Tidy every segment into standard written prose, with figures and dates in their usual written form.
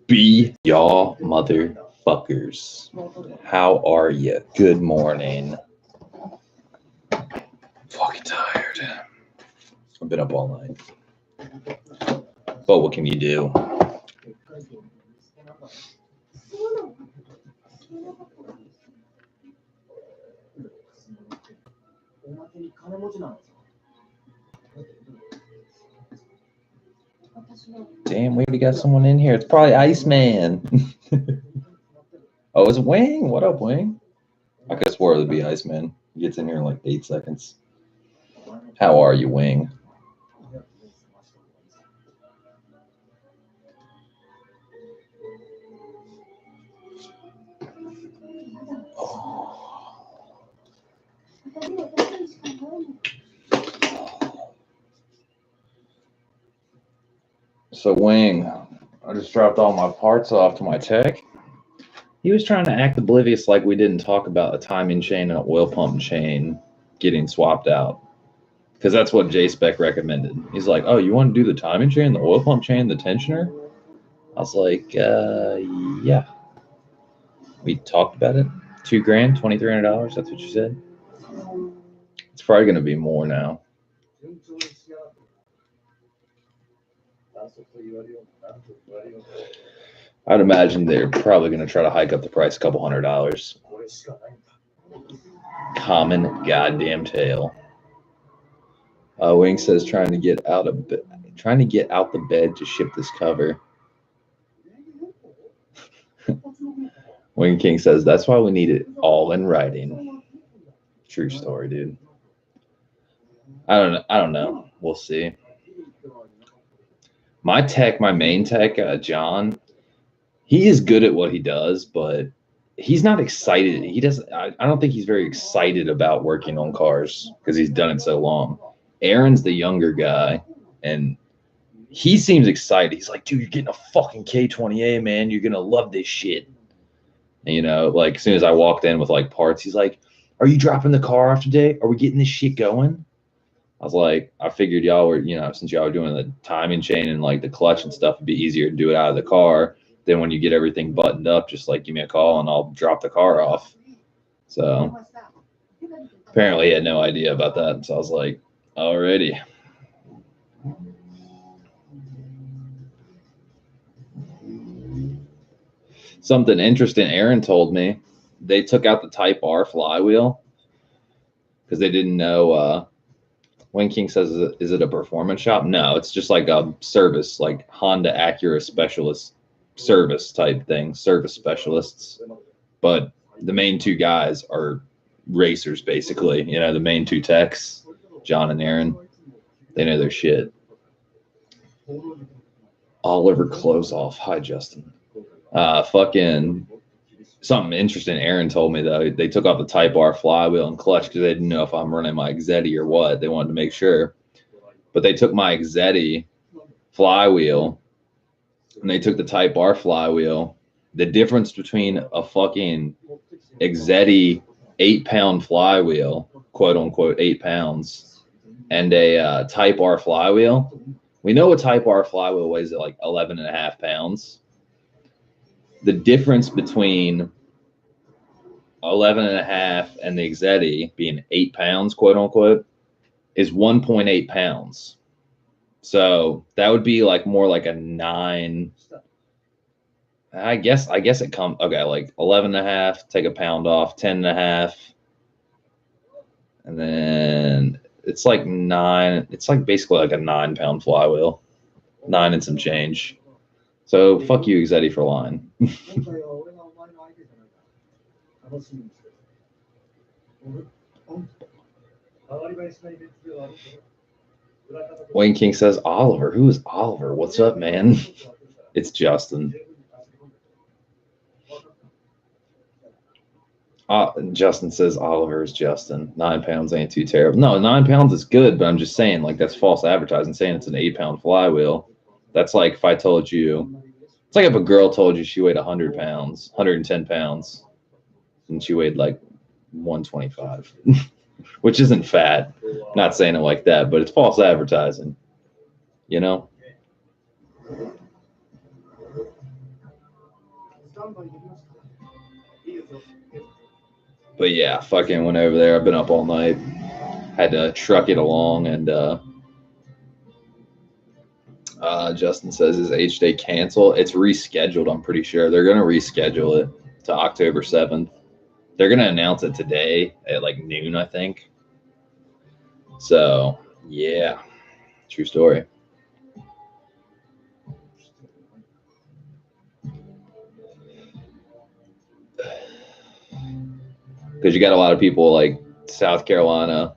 Be y'all motherfuckers. How are you? Good morning. Fucking tired. I've been up all night. But what can you do? Damn, we already got someone in here. It's probably Iceman. Oh, it's Wing. What up, Wing? I could have swore it would be Iceman. He gets in here in like 8 seconds. How are you, Wing? So, Wing, I just dropped all my parts off to my tech. He was trying to act oblivious like we didn't talk about a timing chain and an oil pump chain getting swapped out. Because that's what J-Spec recommended. He's like, oh, you want to do the timing chain, the oil pump chain, the tensioner? I was like, yeah. We talked about it. $2,000, $2,300. That's what you said. It's probably going to be more now. I'd imagine they're probably going to try to hike up the price a couple $100. Common goddamn tale. Wing says trying to get out the bed to ship this cover. Wing King says that's why we need it all in writing. True story, dude. I don't know. We'll see. My main tech, John, he is good at what he does, but he's not excited. I don't think he's very excited about working on cars because he's done it so long. Aaron's the younger guy, and he seems excited. He's like, dude, you're getting a fucking K20A, man. You're going to love this shit. And, you know, like, as soon as I walked in with, like, parts, he's like, are you dropping the car off today? Are we getting this shit going? I was like, I figured y'all were, you know, since y'all were doing the timing chain and, like, the clutch and stuff, it'd be easier to do it out of the car. Then when you get everything buttoned up, just, like, give me a call and I'll drop the car off. So, apparently he had no idea about that. So I was like, alrighty. Something interesting Aaron told me, they took out the Type R flywheel because they didn't know. Wing King says, is it a performance shop? No, it's just like a service, like Honda Acura specialist service type thing, service specialists. But the main two guys are racers, basically. You know, the main two techs, John and Aaron, they know their shit. Oliver Closeoff. Hi, Justin. Fucking something interesting Aaron told me, though. They took off the Type R flywheel and clutch because they didn't know if I'm running my Exetti or what. They wanted to make sure. But they took my Exetti flywheel and they took the Type R flywheel. The difference between a fucking Exetti 8-pound flywheel, quote unquote 8 pounds, and a Type R flywheel. We know a Type R flywheel weighs at like 11.5 pounds. The difference between 11.5 and the Exetti being 8 pounds, quote unquote, is 1.8 pounds. So that would be like more like a 9. I guess it comes, okay, like 11.5, take a pound off, 10.5. And then it's like 9. It's like basically like a 9-pound flywheel, 9 and some change. So fuck you, Exetti, for lying. Wayne King says, Oliver. Who is Oliver? What's up, man? It's Justin. Justin says Oliver is Justin. 9 pounds ain't too terrible. No, 9 pounds is good, but I'm just saying, like, that's false advertising, saying it's an 8-pound flywheel. That's like if I told you, it's like if a girl told you she weighed 100 pounds, 110 pounds, and she weighed like 125, which isn't fat. I'm not saying it like that, but it's false advertising, you know? But yeah, fucking went over there. I've been up all night. Had to truck it along, and Justin says his H-Day cancel. It's rescheduled, I'm pretty sure. They're going to reschedule it to October 7th. They're going to announce it today at like noon, I think. So, yeah. True story. Because you got a lot of people like South Carolina,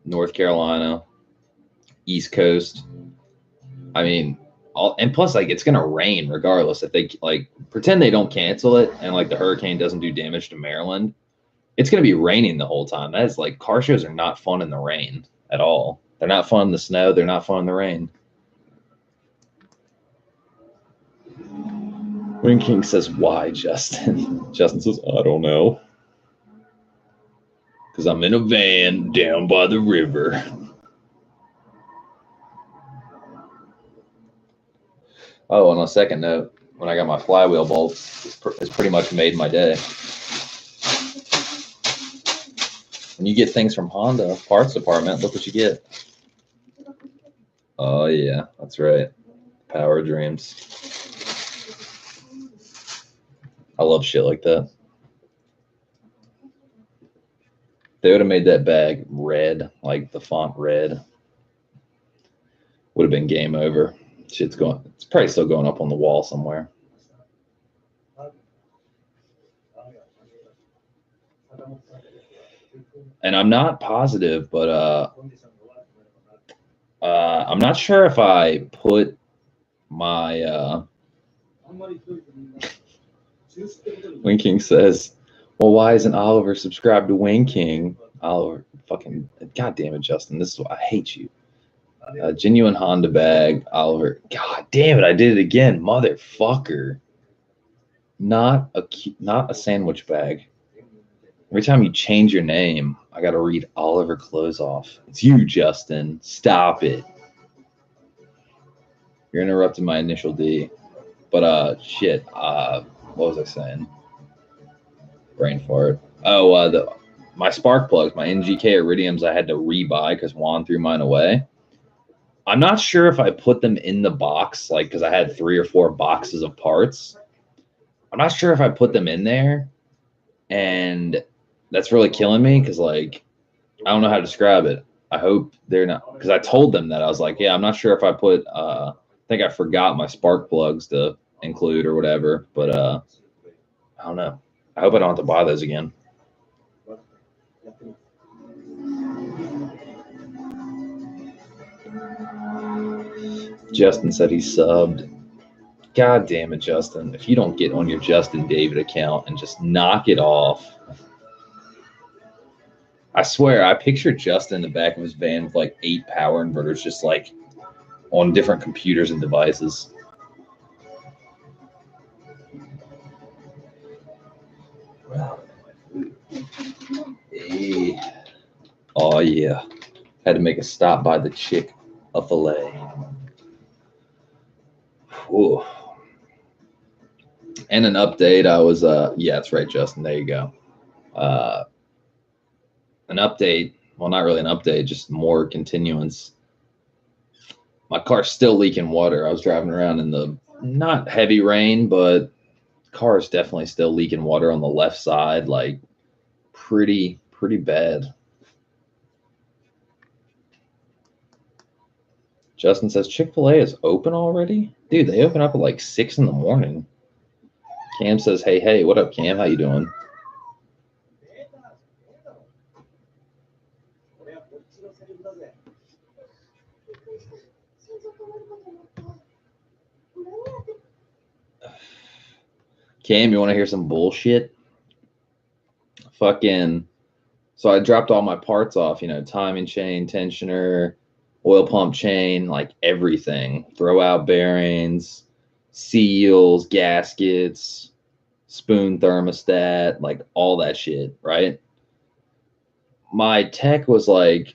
North Carolina, East Coast. I mean, and plus, like, it's gonna rain regardless. If they like pretend they don't cancel it, and like the hurricane doesn't do damage to Maryland, it's gonna be raining the whole time. That is like, car shows are not fun in the rain at all. They're not fun in the snow. They're not fun in the rain. Wing King says, "Why, Justin?" Justin says, "I don't know. Because I'm in a van down by the river." Oh, on a second note, when I got my flywheel bolts, it's pretty much made my day. When you get things from Honda parts department, look what you get. Oh, yeah, that's right. Power dreams. I love shit like that. They would have made that bag red, like the font red. Would have been game over. Shit's going. It's probably still going up on the wall somewhere. And I'm not positive, but I'm not sure if I put my Wing King says, "Well, why isn't Oliver subscribed to Wing King?" Oliver, fucking, god damn it, Justin. This is why I hate you. Genuine Honda bag, Oliver. God damn it, I did it again, motherfucker. Not a sandwich bag. Every time you change your name, I gotta read Oliver Closeoff. It's you, Justin. Stop it. You're interrupting my initial D. But shit. What was I saying? Brain fart. Oh, my spark plugs, my NGK Iridiums, I had to rebuy because Juan threw mine away. I'm not sure if I put them in the box, like, because I had 3 or 4 boxes of parts. I'm not sure if I put them in there, and that's really killing me because, like, I don't know how to describe it. I hope they're not, because I told them that. I was like, yeah, I'm not sure if I put, I think I forgot my spark plugs to include or whatever, but I don't know. I hope I don't have to buy those again. Justin said he subbed. God damn it, Justin. If you don't get on your Justin David account and just knock it off. I swear, I picture Justin in the back of his van with like 8 power inverters just like on different computers and devices. Hey. Oh, yeah. Had to make a stop by the Chick-fil-A. Ooh. And an update. I was, yeah, that's right, Justin. There you go. An update. Well, not really an update, just more continuance. My car's still leaking water. I was driving around in the not heavy rain, but car is definitely still leaking water on the left side, like pretty bad. Justin says Chick-fil-A is open already? Dude, they open up at like 6 in the morning. Cam says, hey, what up, Cam? How you doing? Cam, you want to hear some bullshit? Fucking, so I dropped all my parts off, timing chain, tensioner, oil pump chain, like everything. Throw out bearings, seals, gaskets, spoon thermostat, like all that shit, right? My tech was like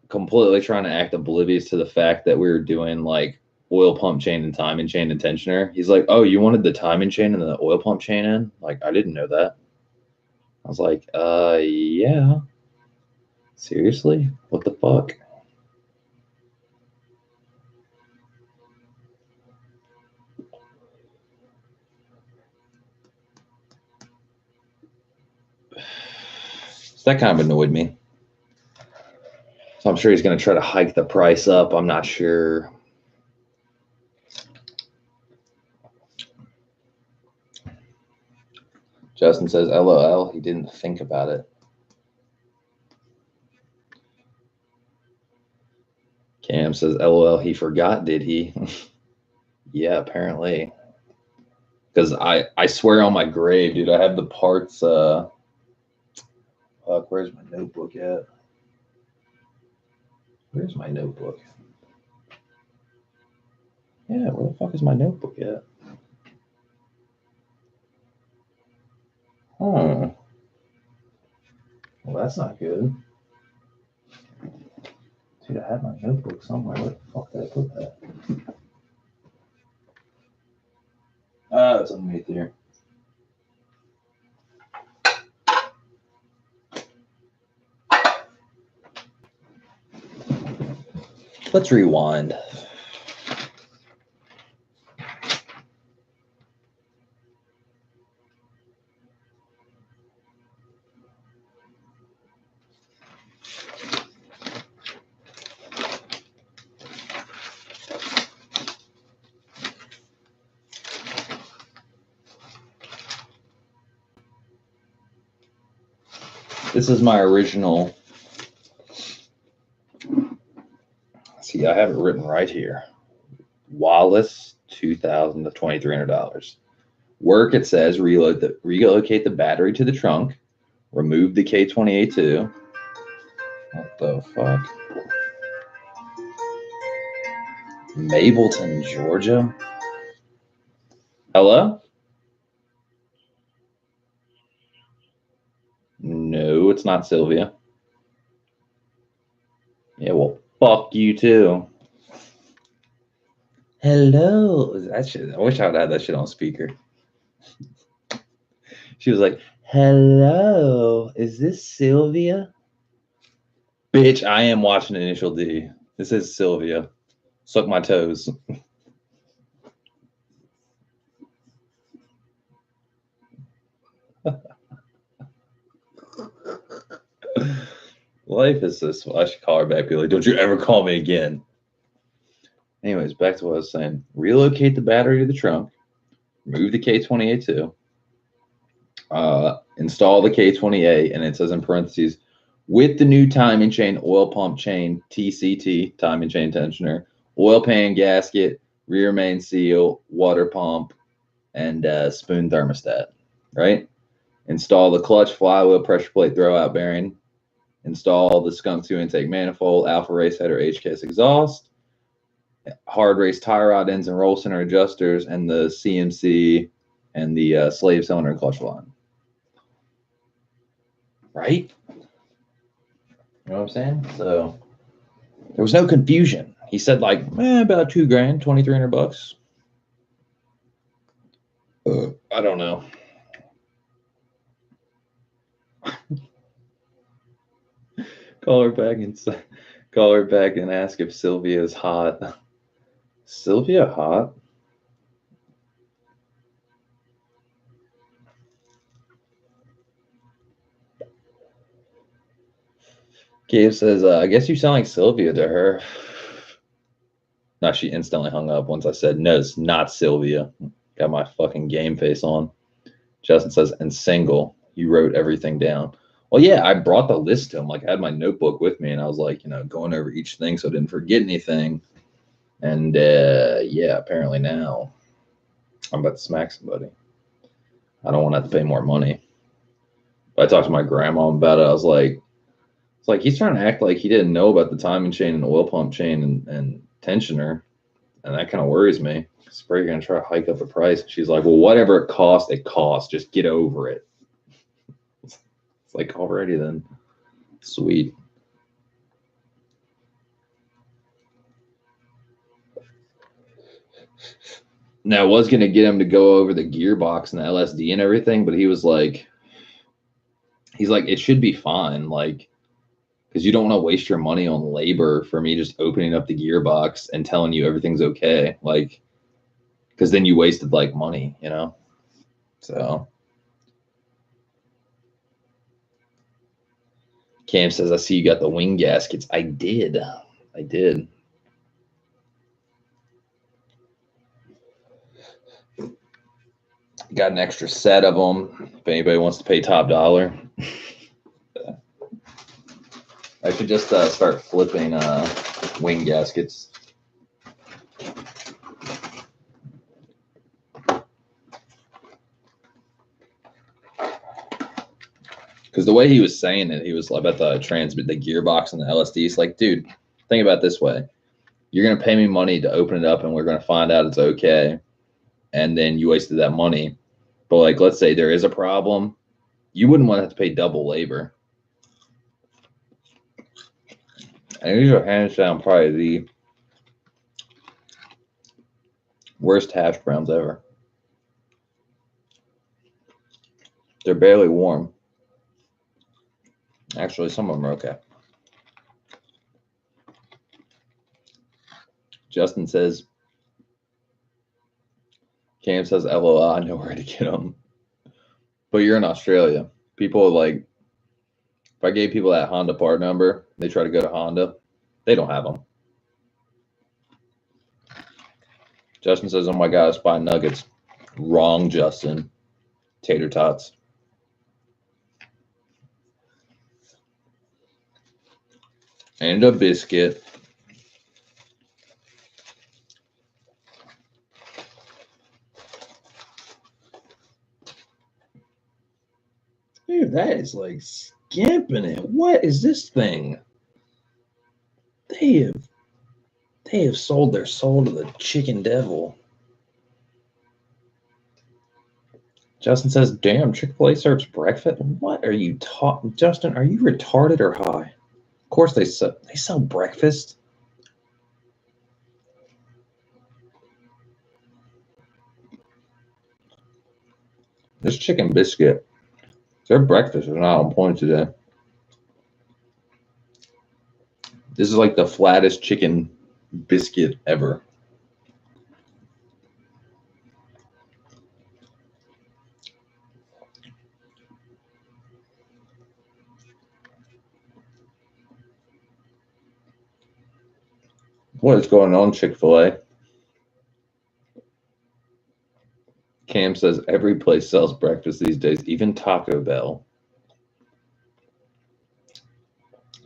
completely trying to act oblivious to the fact that we were doing like oil pump chain and timing chain and tensioner. He's like, oh, you wanted the timing chain and the oil pump chain in? Like, I didn't know that. I was like, yeah. Seriously? What the fuck? So that kind of annoyed me. So I'm sure he's going to try to hike the price up. I'm not sure. Justin says, LOL, he didn't think about it. Cam says, LOL, he forgot, did he? Yeah, apparently. Because I swear on my grave, dude, I have the parts. Fuck, where's my notebook at? Where's my notebook? Yeah, where the fuck is my notebook at? Oh. Well, that's not good. Dude, I had my notebook somewhere. Where the fuck did I put that? It's underneath here. Let's rewind. This is my original. See, I have it written right here. Wallace, $2,000 to $2,300. Work, it says, relocate the battery to the trunk, remove the K28-2. What the fuck? Mableton, Georgia? Hello? No, it's not Sylvia. Yeah, well, fuck you too. Hello. That shit, I wish I would have had that shit on speaker. She was like, hello, is this Sylvia? Bitch, I am watching Initial D. This is Sylvia. Suck my toes. Life is this. I should call her back. Be like, don't you ever call me again. Anyways, back to what I was saying. Relocate the battery to the trunk. Remove the K28-2. Install the K28, and it says in parentheses, with the new timing chain, oil pump chain, TCT, timing chain tensioner, oil pan gasket, rear main seal, water pump, and spoon thermostat, right? Install the clutch, flywheel, pressure plate, throwout bearing. Install the Skunk 2 intake manifold, Alpha Race header, HKS exhaust, hard race tie rod ends and roll center adjusters, and the CMC and the slave cylinder and clutch line. Right? You know what I'm saying? So there was no confusion. He said like, about $2,000, $2,300. I don't know. Call her back and ask if Sylvia is hot. Sylvia hot? Gabe says, I guess you sound like Sylvia to her. No, she instantly hung up once I said, no, it's not Sylvia. Got my fucking game face on. Justin says, and single. You wrote everything down. Well, yeah, I brought the list to him. Like, I had my notebook with me, and I was like, going over each thing so I didn't forget anything. And yeah, apparently now I'm about to smack somebody. I don't want to have to pay more money. But I talked to my grandma about it. I was like, it's like he's trying to act like he didn't know about the timing chain and oil pump chain and tensioner. And that kind of worries me. It's probably going to try to hike up the price. She's like, well, whatever it costs, it costs. Just get over it. It's like, alrighty then. Sweet. Now, I was going to get him to go over the gearbox and the LSD and everything, but he was like, it should be fine. Like, because you don't want to waste your money on labor for me just opening up the gearbox and telling you everything's okay. Like, because then you wasted like money, you know? So Cam says, I see you got the wing gaskets. I did. Got an extra set of them if anybody wants to pay top dollar. I should just start flipping wing gaskets. Because the way he was saying it, he was about the gearbox and the LSD. It's like, dude, think about it this way. You're going to pay me money to open it up and we're going to find out it's okay. And then you wasted that money. But like, let's say there is a problem. You wouldn't want to have to pay double labor. And these are hands down probably the worst hash browns ever. They're barely warm. Actually, some of them are okay. Justin says, Cam says, LOL, I know where to get them. But you're in Australia. People like, if I gave people that Honda part number, they try to go to Honda, they don't have them. Justin says, oh my God, spy nuggets. Wrong, Justin. Tater tots. And a biscuit. Dude, that is like skimping it. What is this thing? They have sold their soul to the chicken devil. Justin says, damn, Chick-fil-A serves breakfast? What are you talking? Justin, are you retarded or high? Of course they sell breakfast. This chicken biscuit, their breakfast is not on point today. This is like the flattest chicken biscuit ever. What is going on, Chick-fil-A? Cam says every place sells breakfast these days, even Taco Bell.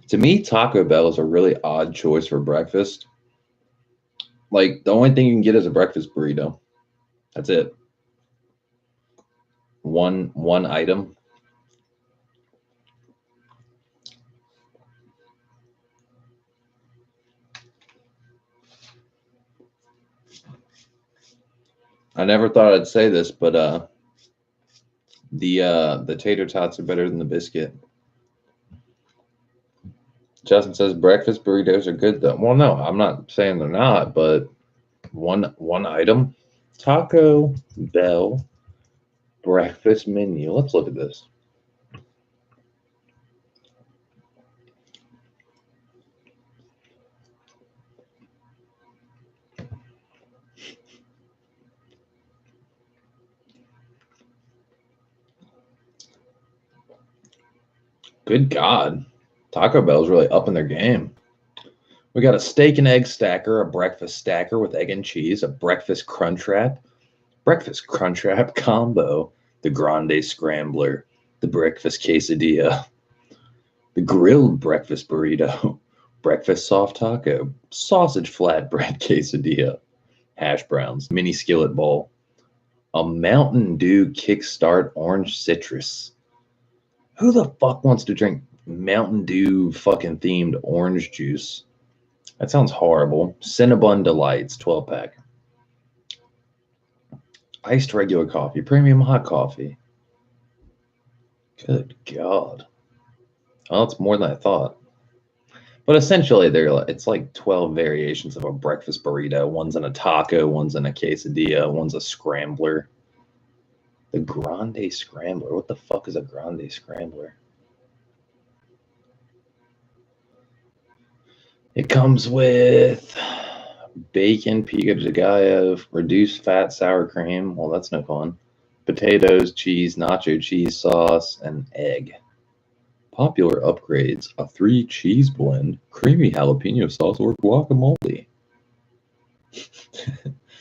To me, Taco Bell is a really odd choice for breakfast. Like, the only thing you can get is a breakfast burrito. That's it. One item. I never thought I'd say this, but the tater tots are better than the biscuit. Justin says breakfast burritos are good though. Well, no, I'm not saying they're not, but one item. Taco Bell breakfast menu. Let's look at this. Good God. Taco Bell's really up in their game. We got a steak and egg stacker, a breakfast stacker with egg and cheese, a breakfast crunch wrap combo, the grande scrambler, the breakfast quesadilla, the grilled breakfast burrito, breakfast soft taco, sausage flatbread quesadilla, hash browns, mini skillet bowl, a Mountain Dew Kickstart orange citrus. Who the fuck wants to drink Mountain Dew fucking themed orange juice? That sounds horrible. Cinnabon Delights, 12-pack. Iced regular coffee, premium hot coffee. Good God. Oh, it's more than I thought. But essentially, it's like 12 variations of a breakfast burrito. One's in a taco, one's in a quesadilla, one's a scrambler. The Grande Scrambler. What the fuck is a Grande Scrambler? It comes with bacon, pico de gallo, reduced fat sour cream. Well, that's no fun. Potatoes, cheese, nacho cheese sauce, and egg. Popular upgrades: a 3-cheese blend, creamy jalapeno sauce, or guacamole.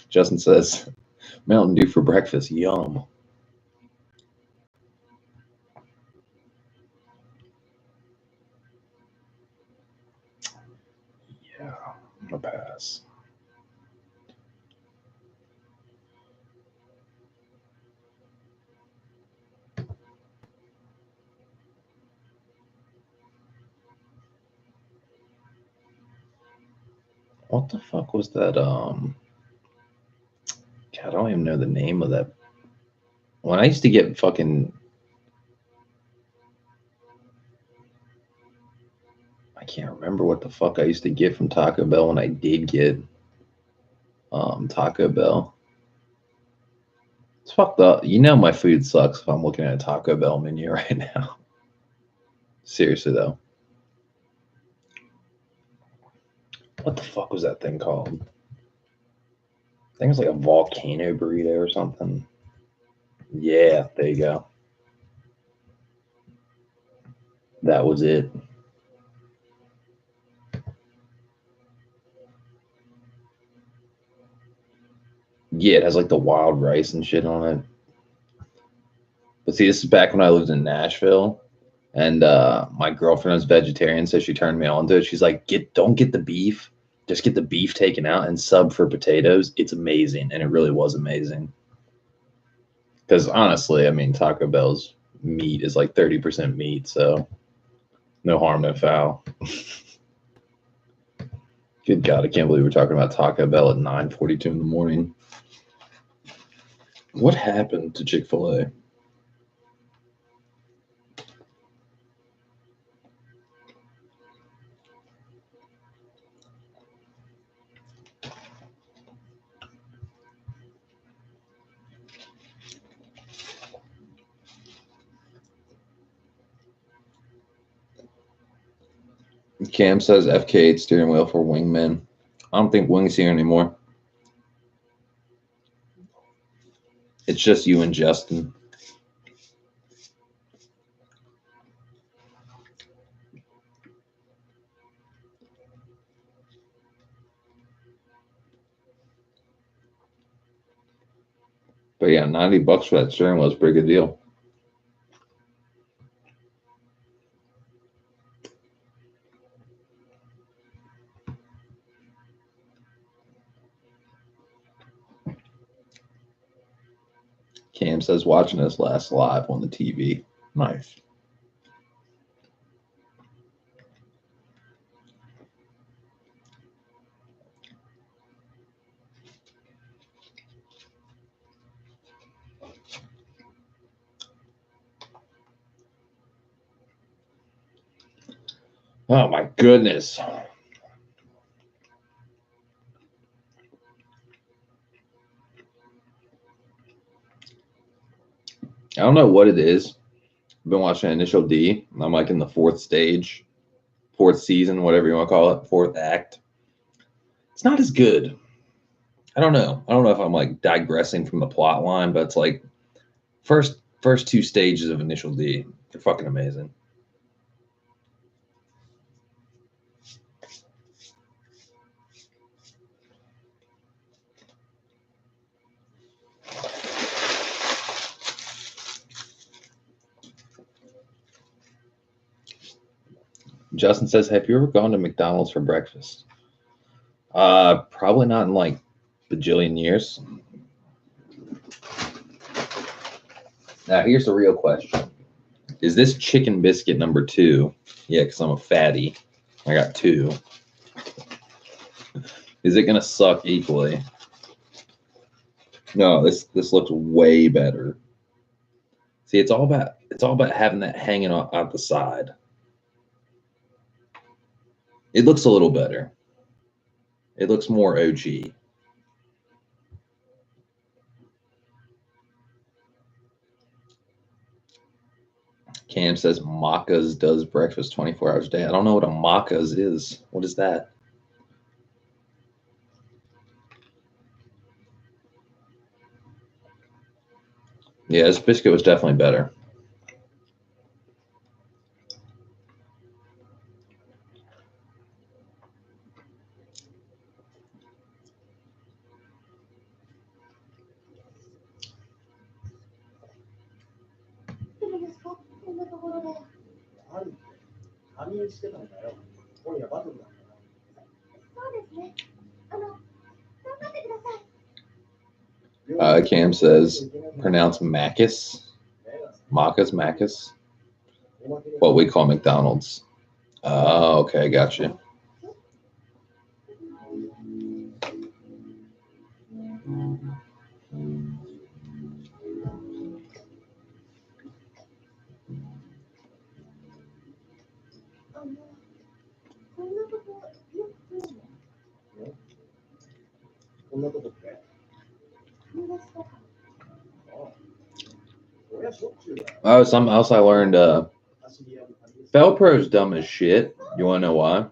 Justin says, Mountain Dew for breakfast. Yum. Yeah, I'm gonna pass. What the fuck was that? God, I don't even know the name of that. When I used to get fucking, I can't remember what the fuck I used to get from Taco Bell when I did get Taco Bell. It's fucked up. You know my food sucks if I'm looking at a Taco Bell menu right now. Seriously though. What the fuck was that thing called? I think it was like a volcano burrito or something. Yeah, there you go. That was it. Yeah, it has like the wild rice and shit on it. But see, this is back when I lived in Nashville, and my girlfriend was vegetarian, so she turned me on to it. She's like, don't get the beef, just get the beef taken out and sub for potatoes. It's amazing, and it really was amazing. Because honestly, I mean, Taco Bell's meat is like 30% meat, so no harm, no foul. Good God, I can't believe we're talking about Taco Bell at 9:42 in the morning. What happened to Chick-fil-A? Cam says FK8 steering wheel for wingmen. I don't think Wing's here anymore. It's just you and Justin. But yeah, $90 for that steering wheel is a pretty good deal. Cam says watching us last live on the TV. Nice. Oh my goodness. I don't know what it is. I've been watching Initial D. I'm like in the fourth stage, fourth season, whatever you want to call it, fourth act. It's not as good. I don't know. I don't know if I'm like digressing from the plot line, but it's like first two stages of Initial D. They're fucking amazing. Justin says, "Have you ever gone to McDonald's for breakfast?" Probably not in like bajillion years. Now, here's the real question: is this chicken biscuit number 2? Yeah, because I'm a fatty. I got 2. Is it gonna suck equally? No, this looks way better. See, it's all about having that hanging out the side. It looks a little better. It looks more OG. Cam says Macca's does breakfast 24 hours a day. I don't know what a Macca's is. What is that? Yeah, this biscuit was definitely better. Cam says pronounce Macca's. Macca's. What we call McDonald's. Oh, okay, gotcha. Oh, something else I learned. Velcro's dumb as shit. You want to know why?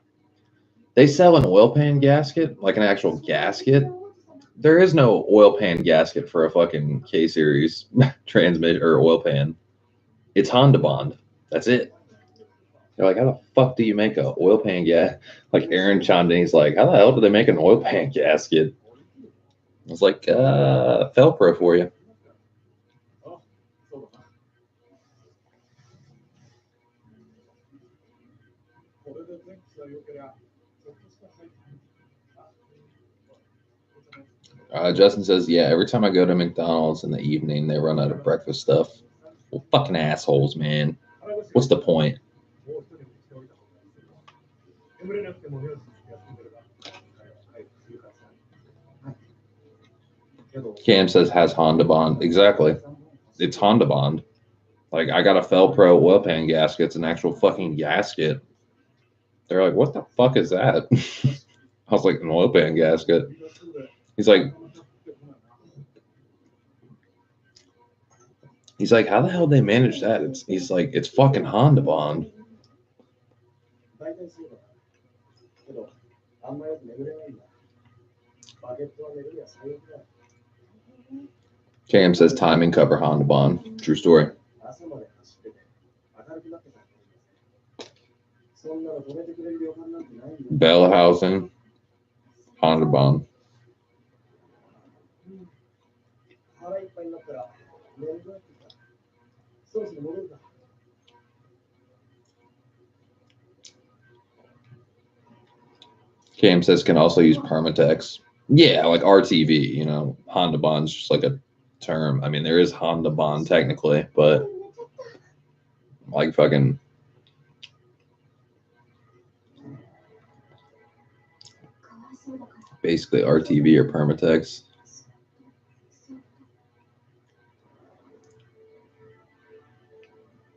They sell an oil pan gasket, like an actual gasket. There is no oil pan gasket for a fucking K series transmission or oil pan. It's Honda Bond. That's it. They're like, how the fuck do you make a oil pan gas? Like Aaron chimed in, he's like, how the hell do they make an oil pan gasket? I was like, Velcro for you. Justin says, yeah, every time I go to McDonald's in the evening, they run out of breakfast stuff. Well, fucking assholes, man. What's the point? Cam says, has Honda Bond. Exactly. It's Honda Bond. Like, I got a Felpro oil pan gasket. It's an actual fucking gasket. They're like, what the fuck is that? I was like, an oil pan gasket. He's like, how the hell did they manage that? He's like, it's fucking Honda Bond. Cam says timing cover Honda Bond. True story. Bell housing, Honda Bond. Cam says can also use Permatex. Yeah, like RTV, you know, Honda Bond's just like a term. I mean, there is Honda Bond technically, but like fucking basically RTV or Permatex.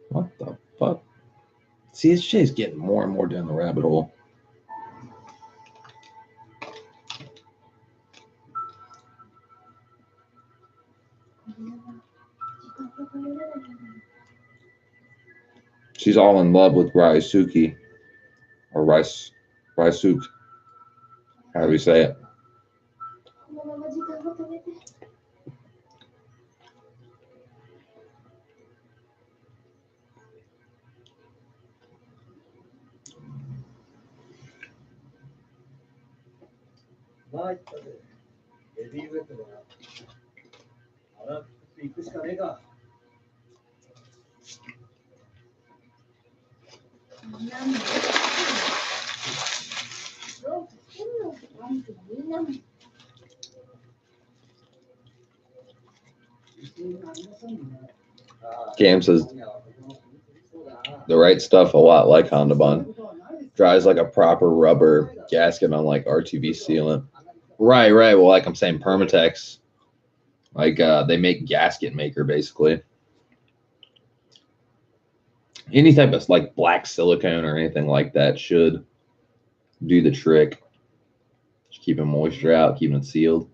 What the fuck? See, this shit is getting more and more down the rabbit hole. She's all in love with Raisuke or Raisuke. How do we say it? Cam says the right stuff a lot like Honda Bond. Dries like a proper rubber gasket on like RTV sealant. Right. Well, like I'm saying, Permatex. Like they make gasket maker basically. Any type of like black silicone or anything like that should do the trick. Just keeping moisture out, keeping it sealed.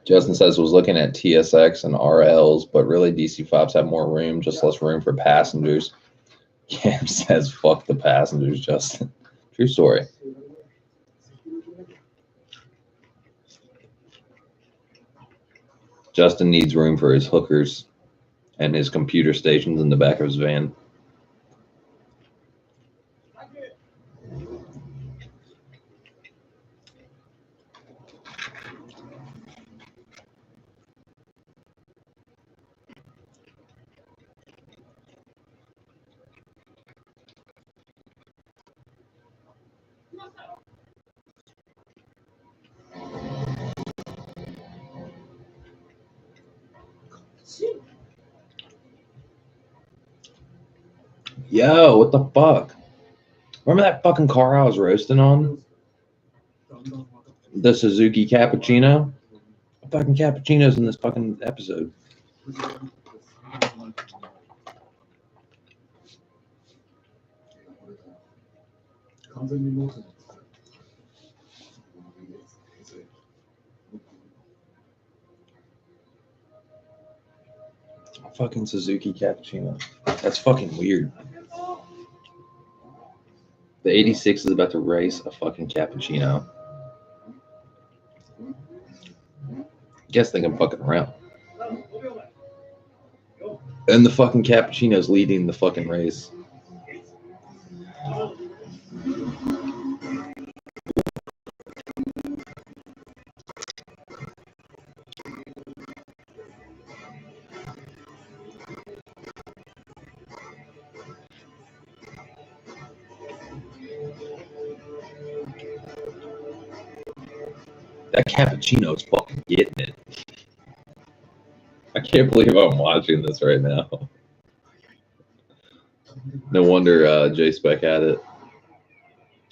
Justin says was looking at TSX and RLs, but really DC5s have more room, just less room for passengers. Cam says, fuck the passengers, Justin. True story. Justin needs room for his hookers and his computer stations in the back of his van. Yo, what the fuck? Remember that fucking car I was roasting on? The Suzuki Cappuccino? Fucking cappuccinos in this fucking episode. Fucking Suzuki Cappuccino. That's fucking weird. The 86 is about to race a fucking cappuccino. Guess they can fucking around. And the fucking cappuccino's leading the fucking race. That cappuccino is fucking getting it. I can't believe I'm watching this right now. No wonder J-Spec had it.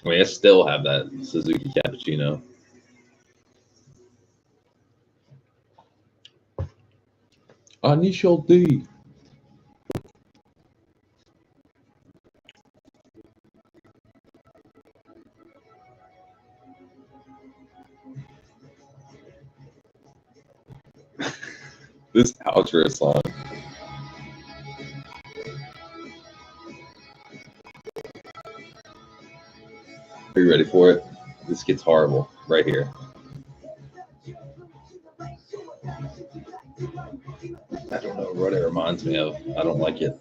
I mean, I still have that Suzuki Cappuccino. Initial D. This outro song. Are you ready for it? This gets horrible right here. I don't know what it reminds me of. I don't like it.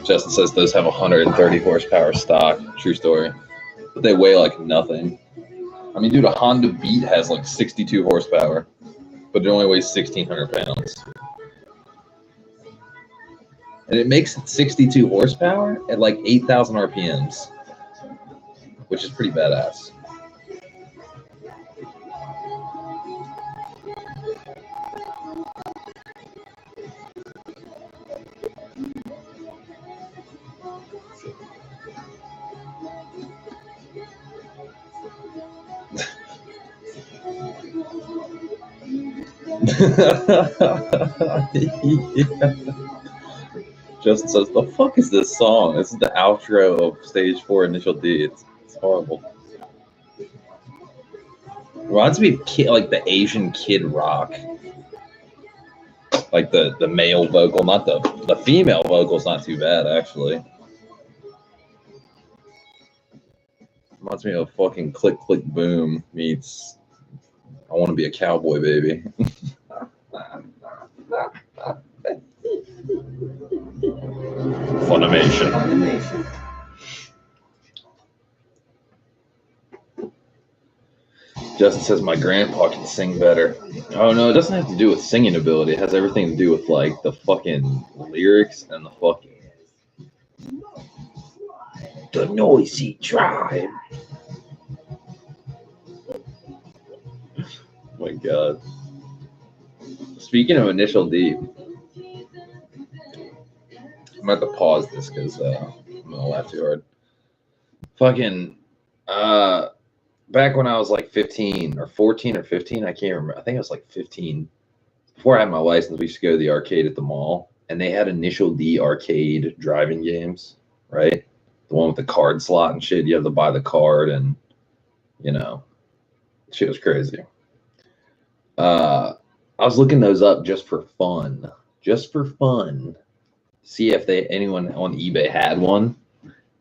Justin says those have 130 horsepower stock. True story. But they weigh like nothing. I mean, dude, a Honda Beat has like 62 horsepower, but it only weighs 1,600 pounds. And it makes 62 horsepower at like 8,000 RPMs, which is pretty badass. Yeah. Justin says, the fuck is this song? This is the outro of Stage 4 Initial D. It's horrible. Reminds me of like the Asian Kid Rock. Like the male vocal, not the female vocal's not too bad, actually. Reminds me of fucking Click Click Boom meets I Want to Be a Cowboy, Baby. Funimation. Justin says my grandpa can sing better. Oh no, it doesn't have to do with singing ability. It has everything to do with like the fucking lyrics and the fucking the noisy tribe. Oh my god. Speaking of Initial D, I'm gonna have to pause this because I'm gonna laugh too hard. Fucking back when I was like 15 or 14 or 15, I can't remember. I think I was like 15. Before I had my license, we used to go to the arcade at the mall, and they had Initial D arcade driving games, right? The one with the card slot and shit. You have to buy the card, and you know, shit was crazy. I was looking those up just for fun, see if anyone on eBay had one.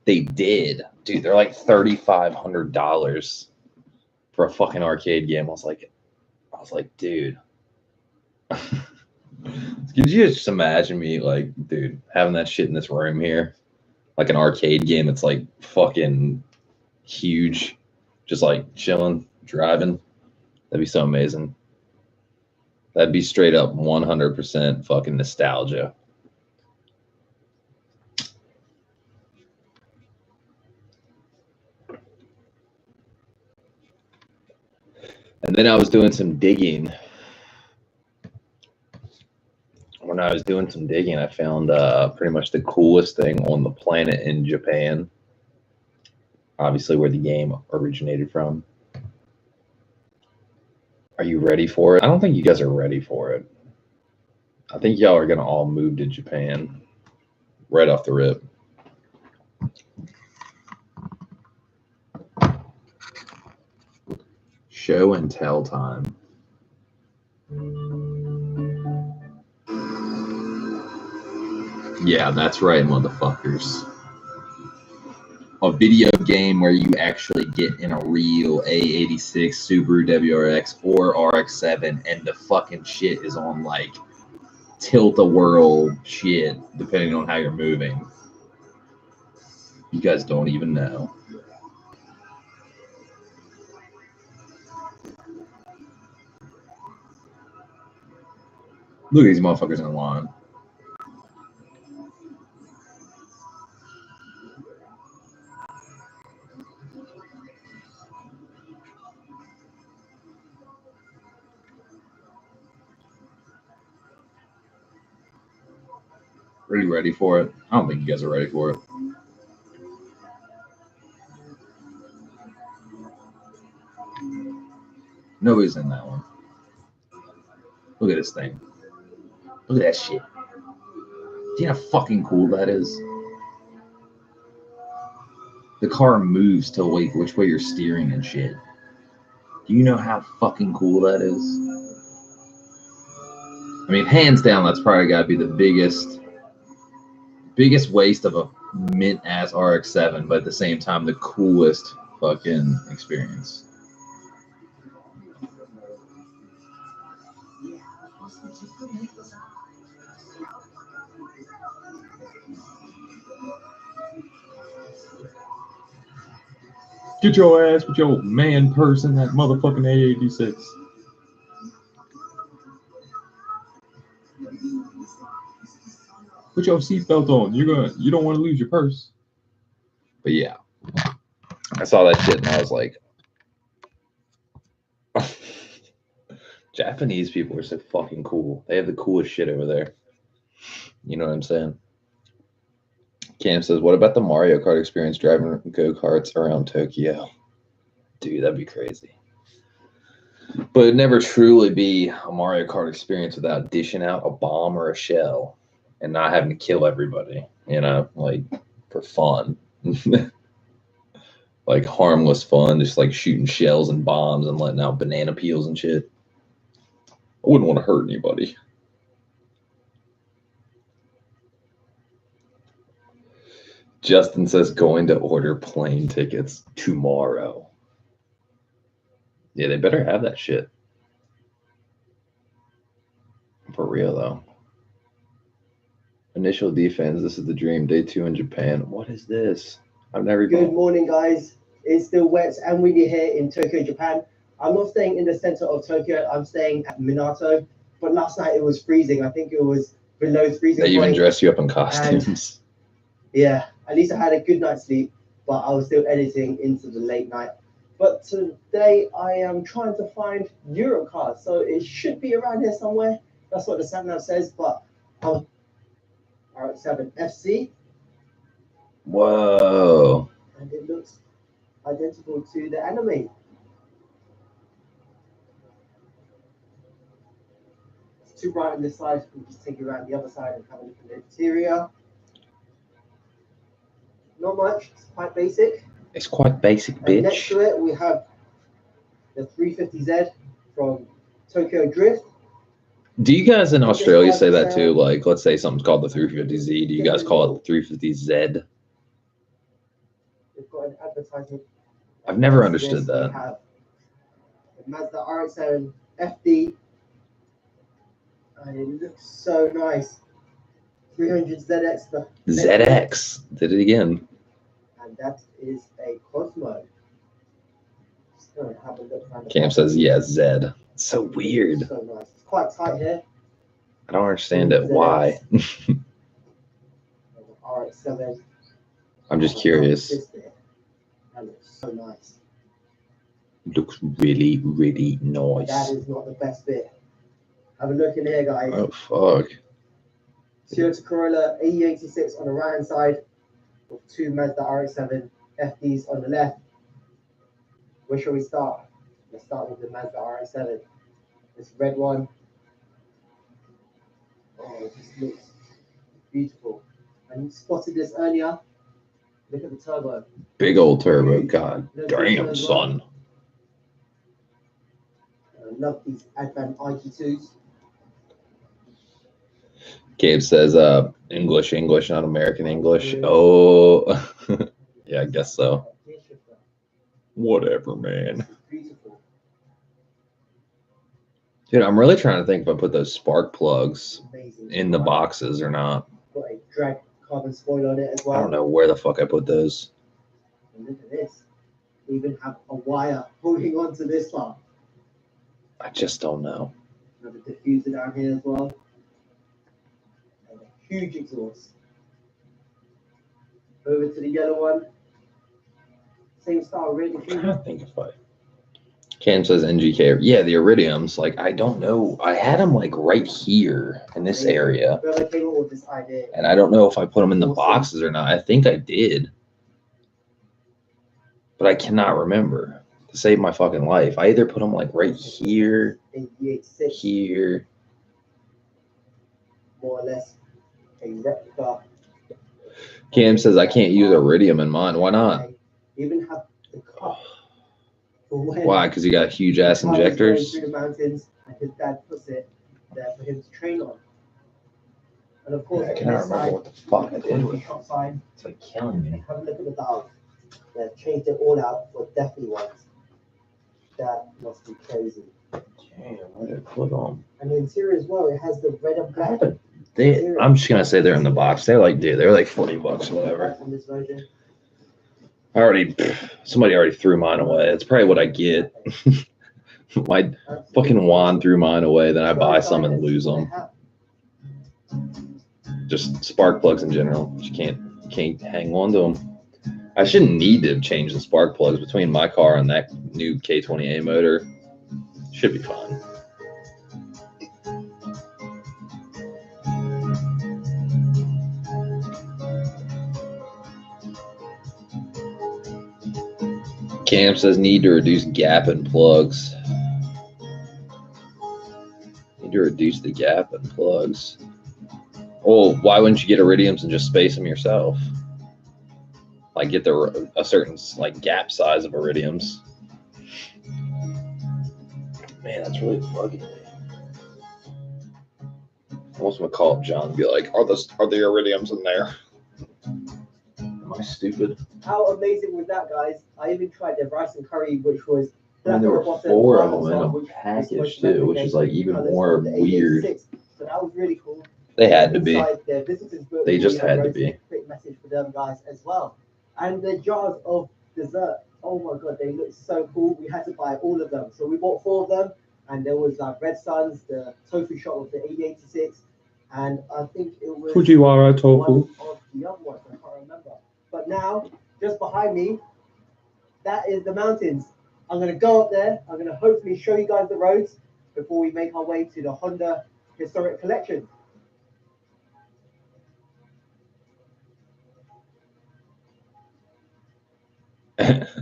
They did, dude. They're like $3,500 for a fucking arcade game. I was like, dude. Could you just imagine me, like, dude, having that shit in this room here, like an arcade game? It's like fucking huge, just like chilling, driving. That'd be so amazing. That'd be straight up 100% fucking nostalgia. And then I was doing some digging. When I was doing some digging, I found pretty much the coolest thing on the planet in Japan. Obviously, where the game originated from. Are you ready for it? I don't think you guys are ready for it. I think y'all are going to all move to Japan right off the rip. Show and tell time. Yeah, that's right, motherfuckers. A video game where you actually get in a real A86 Subaru WRX or RX-7 and the fucking shit is on like tilt-a-whirl shit, depending on how you're moving. You guys don't even know. Look at these motherfuckers in line. Are you ready for it? I don't think you guys are ready for it. Nobody's in that one. Look at this thing. Look at that shit. Do you know how fucking cool that is? The car moves to which way you're steering and shit. Do you know how fucking cool that is? I mean, hands down, that's probably got to be the biggest waste of a mint-ass RX-7, but at the same time, the coolest fucking experience. Get your ass with your man purse in that motherfucking A86. Put your seatbelt on. You don't want to lose your purse. But yeah, I saw that shit and I was like, Japanese people are so fucking cool. They have the coolest shit over there. You know what I'm saying? Cam says, what about the Mario Kart experience driving go-karts around Tokyo? Dude, that'd be crazy. But it'd never truly be a Mario Kart experience without dishing out a bomb or a shell and not having to kill everybody, you know, like for fun. Like harmless fun, just like shooting shells and bombs and letting out banana peels and shit. I wouldn't want to hurt anybody. Justin says going to order plane tickets tomorrow. Yeah, they better have that shit. For real, though. Initial D fans, this is the dream. Day 2 in Japan. What is this? I've never Good morning, guys. It's still wet and windy here in Tokyo, Japan. I'm not staying in the center of Tokyo. I'm staying at Minato. But last night it was freezing. I think it was below freezing They even point. dress you up in costumes. Yeah, at least I had a good night's sleep, but I was still editing into the late night. But today I am trying to find Euro cars, so it should be around here somewhere. That's what the sat-nav says, but RX-7 FC, Whoa. and it looks identical to the anime. It's too bright on this side, we'll just take you around the other side and have a look at the interior. Not much, it's quite basic. It's quite basic, And next bitch. to it, we have the 350Z from Tokyo Drift. Do you guys in Australia say that too? Like, let's say something's called the 350Z. Do you guys call it the 350Z? We've got an advertisement. I've never understood that. We have the Mazda RX-7 FD, and it looks so nice. 300ZX. ZX. Did it again. And that is a Cosmo. Just gonna have a look around the Cam back. says, yeah, Z. It's so weird. So nice. It's quite tight here. I don't understand it. Why? RX-7. I'm just curious. That looks so nice. Looks really, really nice. That is not the best bit. Have a look in here, guys. Oh, fuck. Toyota Corolla AE86 on the right hand side, with two Mazda RX-7 FDs on the left. Where shall we start? Let's start with the Mazda RX-7. This red one. Oh, it just looks beautiful. And you spotted this earlier. Look at the turbo. Big old turbo. God damn, son. I love these Advan IQ2s. Gabe says, English, not American English. Oh, yeah, I guess so. Whatever, man. Beautiful. Dude, I'm really trying to think if I put those spark plugs Amazing. in the boxes or not. Got a drag carbon spoiler on it as well. I don't know where the fuck I put those. And look at this. We even have a wire holding on to this part. I just don't know. Another diffuser down here as well. And a huge exhaust. Over to the yellow one. Same style, really. I'm trying to think if I. Cam says NGK. Yeah, the iridiums. Like, I don't know. I had them like right here in this area. Whoever came up with this idea. And I don't know if I put them in the boxes or not. I think I did. But I cannot remember. To save my fucking life. I either put them like right here, here. More or less a replica. Cam says I can't use iridium in mine. Why not? Even have the cup. Why? Because you got huge ass injectors. Through the mountains, and his dad puts it there for him to train on. And of course, I cannot remember what the fuck I did with it. top side, It's like killing me. have a look at the valve. They've changed it all out for definitely ones. That must be crazy. Damn, where did I put them? And the interior as well, it has the red and black. I'm just gonna say they're in the box. They're like, dude, they're like $40 or whatever. On this version. Somebody already threw mine away. That's probably what I get. My fucking Juan threw mine away. Then I buy some and lose them. Just spark plugs in general. You can't hang on to them. I shouldn't need to change the spark plugs between my car and that new K20A motor. Should be fine. Cam says need to reduce gap in plugs. Need to reduce the gap in plugs. Oh, why wouldn't you get iridiums and just space them yourself? Like get a certain like gap size of iridiums. Man, that's really bugging me. I almost want to call up John and be like, are the iridiums in there? Am I stupid? How amazing was that, guys? I even tried their rice and curry, which was And there were 4 of them in a package too, which is like even more weird. So that was really cool. They had to be. Their visitors They just had to be. Quick message for them guys as well. And the jars of dessert oh my god, they look so cool. We had to buy all of them. So we bought 4 of them, and there was like Red Suns, the tofu shot with the 8086, and I think it was Fujiwara one tofu. of the other ones. I can't remember. But now, just behind me, that is the mountains. I'm gonna go up there. I'm gonna hopefully show you guys the roads before we make our way to the Honda Historic Collection.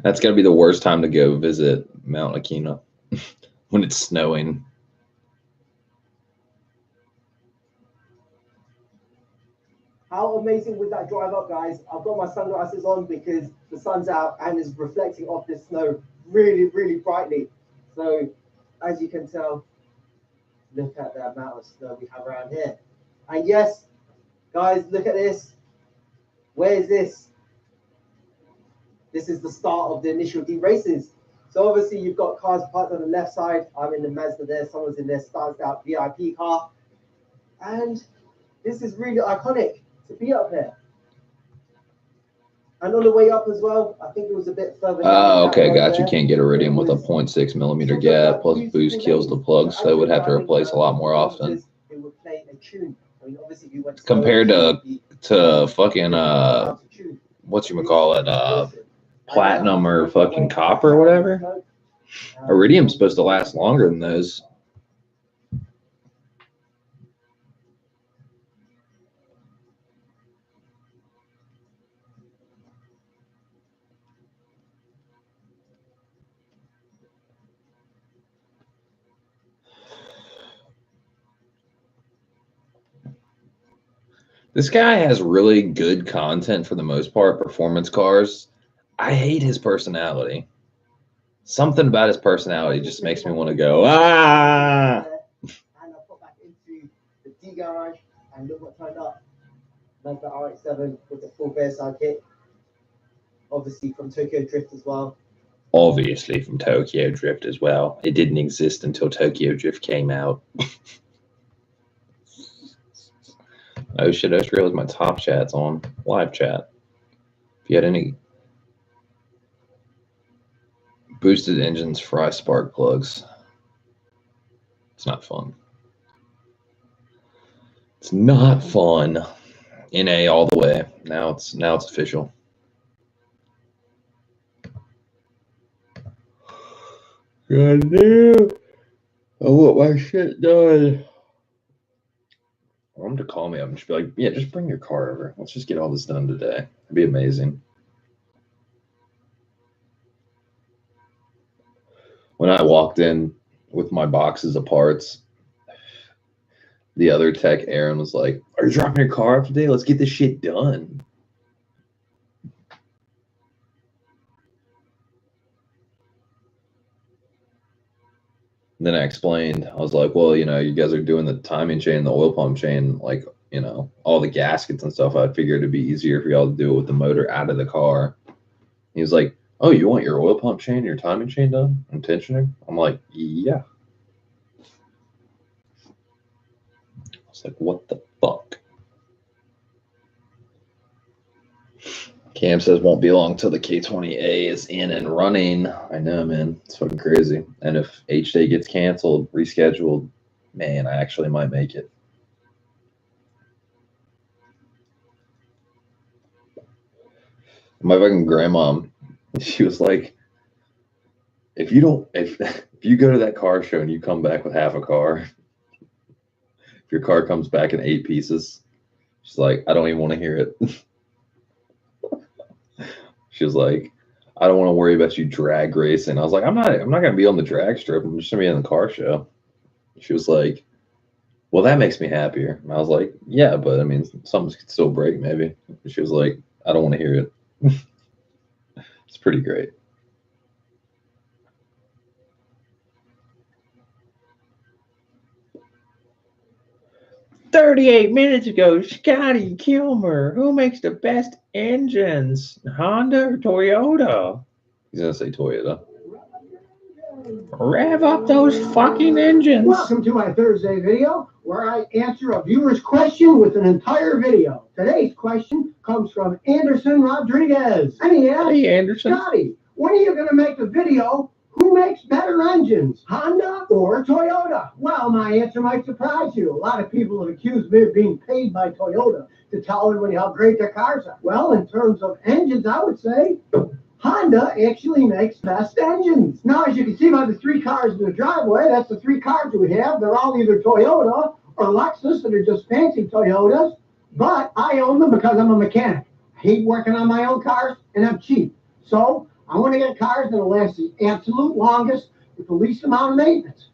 That's got to be the worst time to go visit Mount Akina when it's snowing. How amazing was that drive up, guys? I've got my sunglasses on because the sun's out and is reflecting off the snow really, really brightly. So, as you can tell, look at the amount of snow we have around here. And yes, guys, look at this. Where is this? This is the start of the initial D races. So obviously you've got cars parked on the left side. I'm in the Mazda there. Someone's in their stanced out VIP car. And this is really iconic to be up here. And on the way up as well, I think it was a bit further down. Oh, okay, got you. Can't get iridium with a 0.6 millimeter gap, plus boost kills the plug, so it would have to replace a lot more often. It would play a tune. I mean, obviously you went compared to fucking whatchamacallit, platinum or fucking copper or whatever. Iridium's supposed to last longer than those. This guy has really good content for the most part, performance cars. I hate his personality. Something about his personality just makes me want to go, ah! And I put back into the D garage and look what turned up. Mazda RX-7 with the full bare side kit. Obviously from Tokyo Drift as well. Obviously from Tokyo Drift as well. It didn't exist until Tokyo Drift came out. Oh shit, I just realized my top chat's on live chat. If you had any boosted engines, fry spark plugs. It's not fun. It's not fun. NA all the way. Now it's official. God damn. I want my shit done. I want him to call me up and just be like, yeah, just bring your car over. Let's just get all this done today. It'd be amazing. When I walked in with my boxes of parts, the other tech, Aaron, was like, are you dropping your car off today? Let's get this shit done. And then I explained, I was like, well, you guys are doing the timing chain, the oil pump chain, like, all the gaskets and stuff. I figured it'd be easier for y'all to do it with the motor out of the car. He was like, oh, you want your oil pump chain, your timing chain done and tensioning? I'm like, yeah. I was like, what the fuck? Cam says won't be long till the K20A is in and running. I know, man. It's fucking crazy. And if H-Day gets canceled, rescheduled, man, I actually might make it. My fucking grandma, she was like, if you go to that car show and you come back with half a car, if your car comes back in 8 pieces, she's like, I don't even want to hear it. She was like, I don't want to worry about you drag racing. I was like, I'm not gonna be on the drag strip. I'm just gonna be in the car show. She was like, well, that makes me happier. And I was like, yeah, but I mean, something could still break maybe. She was like, I don't want to hear it. It's pretty great. "38 minutes ago, Scotty Kilmer. Who makes the best engines, Honda or Toyota?" He's gonna say Toyota. Rev up those fucking engines. Welcome to my Thursday video, where I answer a viewer's question with an entire video. Today's question comes from Anderson Rodriguez. And he asks, Hey, Anderson. Scotty, when are you going to make a video? Who makes better engines, Honda or Toyota? Well, my answer might surprise you. A lot of people have accused me of being paid by Toyota to tell everybody how great their cars are. Well, in terms of engines, I would say Honda actually makes best engines. Now, as you can see by the 3 cars in the driveway, that's the 3 cars we have. They're all either Toyota or Lexus, that are just fancy Toyotas. But I own them because I'm a mechanic. I hate working on my own cars, and I'm cheap. So I want to get cars that'll last the absolute longest with the least amount of maintenance.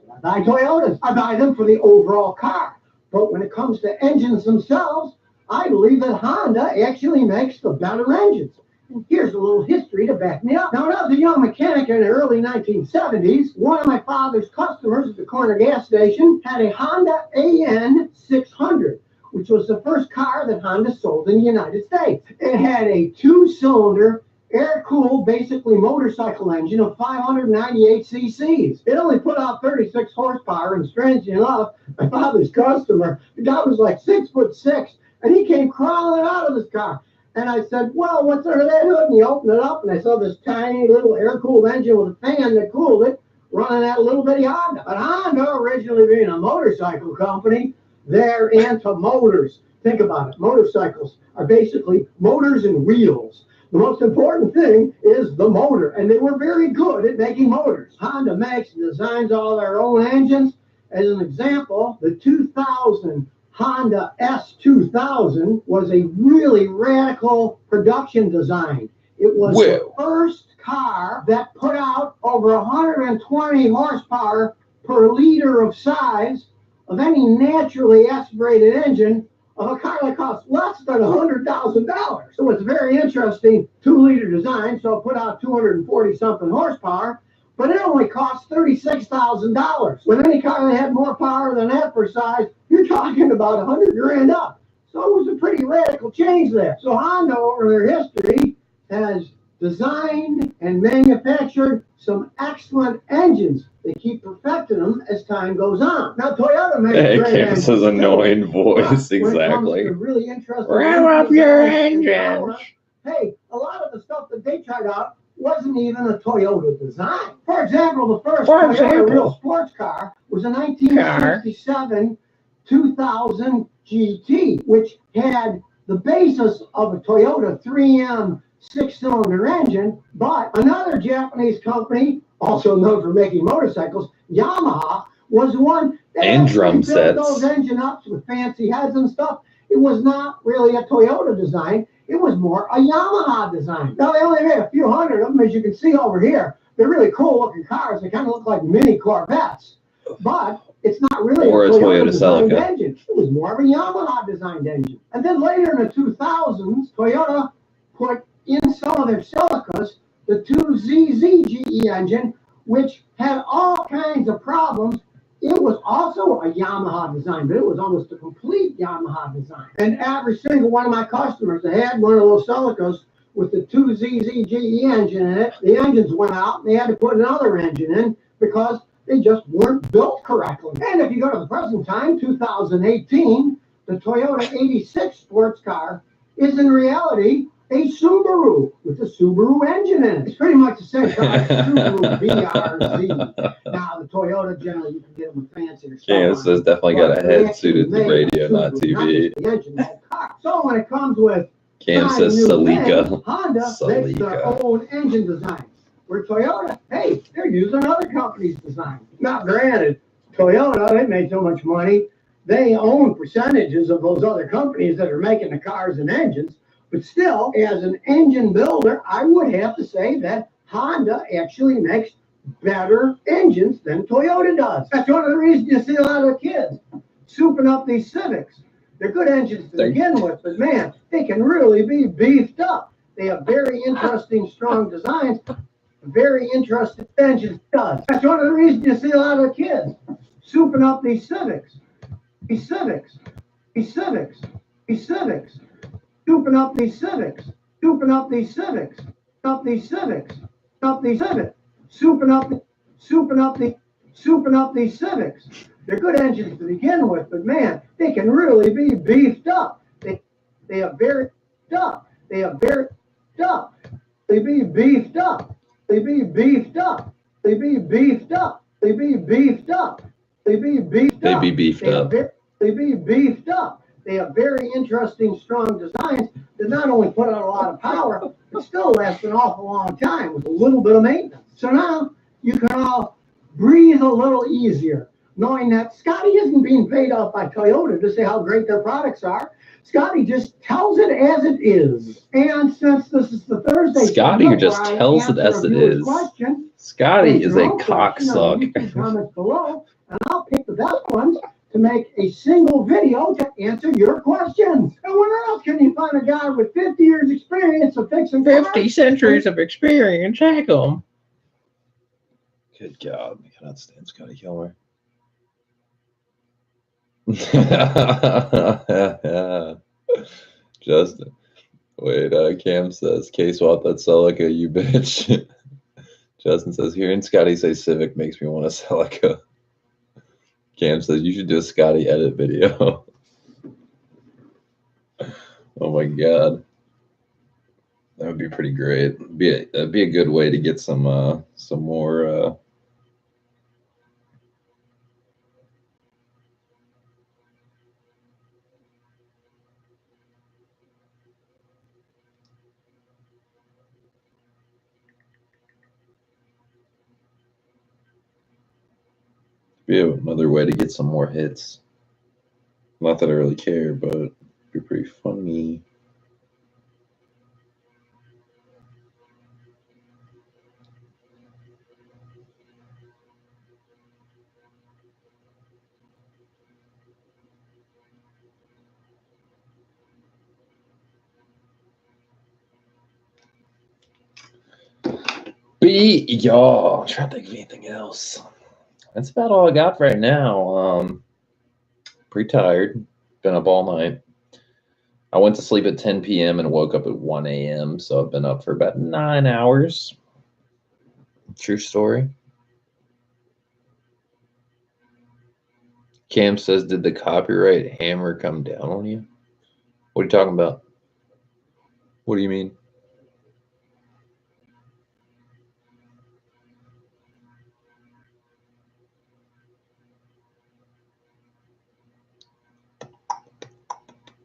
So I buy Toyotas. I buy them for the overall car. But when it comes to engines themselves, I believe that Honda actually makes the better engines. And here's a little history to back me up. Now, when I was a young mechanic in the early 1970s, one of my father's customers at the corner gas station had a Honda AN 600, which was the first car that Honda sold in the United States. It had a 2-cylinder, air-cooled, basically motorcycle engine of 598 cc's. It only put out 36 horsepower, and strangely enough, my father's customer, the guy was like 6'6", and he came crawling out of his car. And I said, well, what's under that hood? And he opened it up, and I saw this tiny little air-cooled engine with a fan that cooled it, running that little bitty Honda. But Honda, originally being a motorcycle company, they're into motors. Think about it. Motorcycles are basically motors and wheels. The most important thing is the motor, and they were very good at making motors. Honda makes and designs all their own engines. As an example, the 2000 Honda S2000 was a really radical production design. It was the first car that put out over 120 horsepower per liter of size of any naturally aspirated engine of a car that costs less than $100,000. So it's a very interesting 2-liter design, so it put out 240-something horsepower, but it only cost $36,000. With any car that had more power than that for size, you're talking about $100,000 up. So it was a pretty radical change there. So Honda, over their history, has designed and manufactured some excellent engines. They keep perfecting them as time goes on. Now, Toyota makes great engines. His annoying voice, exactly. Really interesting. Rev up your engine. Hey, a lot of the stuff that they tried out wasn't even a Toyota design. For example, the first Toyota real sports car was a 1967 2000 GT, which had the basis of a Toyota 3M 6-cylinder engine, but another Japanese company, also known for making motorcycles, Yamaha, was one that drum sets. Those engine ups with fancy heads and stuff. It was not really a Toyota design. It was more a Yamaha design. Now, they only made a few hundred of them, as you can see over here. They're really cool-looking cars. They kind of look like mini Corvettes, but it's not really a Toyota designed engine. It was more of a Yamaha designed engine. And then later in the 2000s, Toyota put in some of their Celicas the 2ZZ GE engine, which had all kinds of problems. It was also a Yamaha design, but it was almost a complete Yamaha design. And every single one of my customers that had one of those Celicas with the 2ZZ GE engine in it, the engines went out, and they had to put another engine in because they just weren't built correctly. And if you go to the present time, 2018, the Toyota 86 sports car is in reality a Subaru with a Subaru engine in it. It's pretty much the same car as Subaru BRZ. Now, the Toyota, generally, you can get them with fancier stuff. James has definitely got a head suited to radio, not TV. The engine, that car. So when it comes with Cam says Celica. Honda makes their own engine design. Where Toyota, hey, they're using other companies' design. Now, granted, Toyota, they made so much money, they own percentages of those other companies that are making the cars and engines. But still, as an engine builder, I would have to say that Honda actually makes better engines than Toyota does. That's one of the reasons you see a lot of the kids souping up these Civics. They're good engines to begin with, but man, they can really be beefed up. They have very interesting, strong designs, very interesting engines does. That's one of the reasons you see a lot of the kids souping up these Civics. These Civics. These Civics. These Civics. Souping up these Civics, souping up these Civics, up these Civics, up these Civics, souping up these Civics. They're good engines to begin with, but man, they can really be beefed up. They have very up. They be beefed up. They be beefed up. They be beefed up. They be beefed up. They be beefed They up. be beefed up. They be beefed up. They have very interesting, strong designs that not only put out a lot of power, but still last an awful long time with a little bit of maintenance. So now you can all breathe a little easier, knowing that Scotty isn't being paid off by Toyota to say how great their products are. Scotty just tells it as it is. And since this is the Thursday, Scotty just tells it as it is. Scotty is a cocksucker. Comments below, and I'll pick the best ones to make a single video to answer your questions. And where else can you find a guy with 50 years experience of fixing 50 centuries of experience? Heck 'em. Good God, I cannot stand Scotty Kilmer. Justin, wait, Cam says, K-Swap, that Celica, you bitch. Justin says, hearing Scotty say Civic makes me want a Celica. Cam says, you should do a Scotty edit video. Oh my God. That would be pretty great. That'd be a good way to get some more be another way to get some more hits. Not that I really care, but it'd be pretty funny. Y'all, I'm trying to think of anything else. That's about all I got right now. Pretty tired. Been up all night. I went to sleep at 10 p.m. and woke up at 1 a.m. So I've been up for about 9 hours. True story. Cam says, did the copyright hammer come down on you? What are you talking about? What do you mean?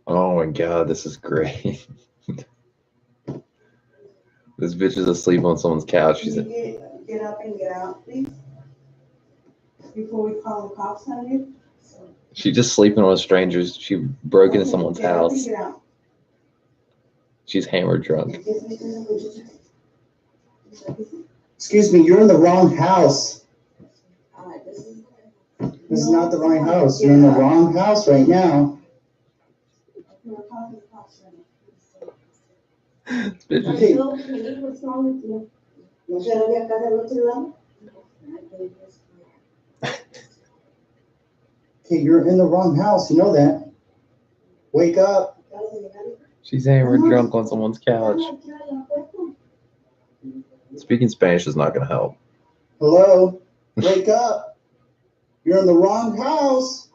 Oh my God, this is great. This bitch is asleep on someone's couch. She's get up and get out, please, before we call the cops on you. She's just sleeping with strangers. She broke into someone's house. She's hammered drunk. Excuse me, you're in the wrong house. This is not the right house. You're in the wrong house right now. Okay. Okay, you're in the wrong house. You know that. Wake up. She's hammered drunk on someone's couch. Speaking Spanish is not going to help. Hello? Wake up. You're in the wrong house.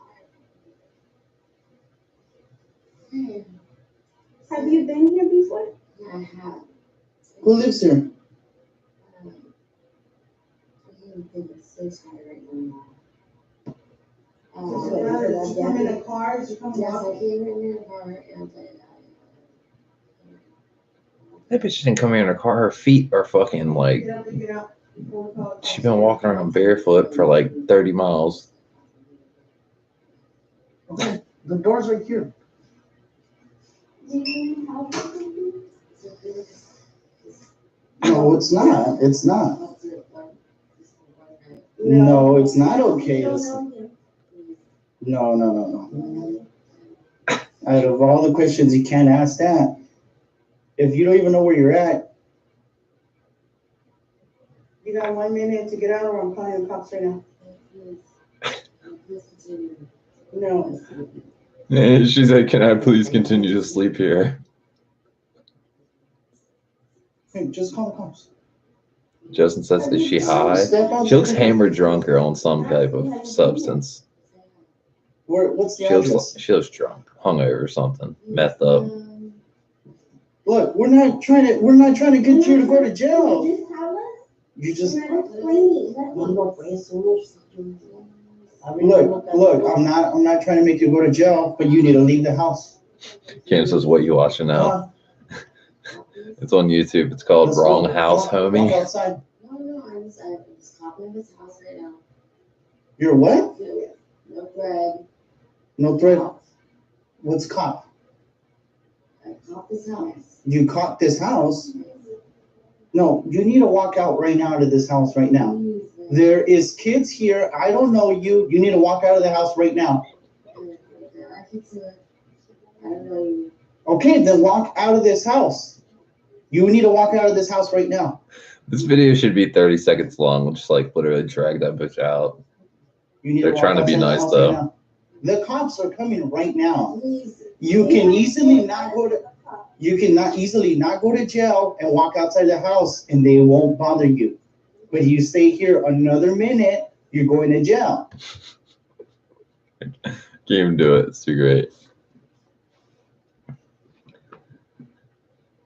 Have you been here before? I have. Who lives here? I think it's so tired right now. Did you come in a car? Did you come Yes, I walking? came in a car and That bitch didn't come here in her car. Her feet are fucking like. Get up and get out before we call the cops. She's been walking around barefoot for like 30 miles. Okay, the door's right here. No, it's not. It's not. No, it's not okay. No. Out of all the questions, you can't ask that. If you don't even know where you're at, You got 1 minute to get out or I'm calling the cops right now. No. She said, can I please continue to sleep here? hey, just call the cops. Justin says, is she high? She looks hammered drunk or on some type of substance. What's the address? She looks drunk, hungover or something, methed up. Look, we're not trying to get you to go to jail. Just tell us. You just You're explaining. That's look. I'm not trying to make you go to jail, but you need to leave the house. Cam says, "What you watching now?" It's on YouTube. It's called Wrong House, Homie. Walk outside. No, I'm just copying this house right now. You're what? No thread. No threat. What's cop? I caught this house. You caught this house? No, you need to walk out right now of this house right now. Please, There is kids here. I don't know you. You need to walk out of the house right now. I fix it. I don't know you. Okay, then walk out of this house. You need to walk out of this house right now. This video should be 30 seconds long. We'll just like literally drag that bitch out. You need They're to walk trying to be outside the nice, house though. right now. The cops are coming right now. Please. You can easily not go to. You cannot easily not go to jail and walk outside the house, and they won't bother you. But you stay here another minute, you're going to jail. Can't even do it. It's too great.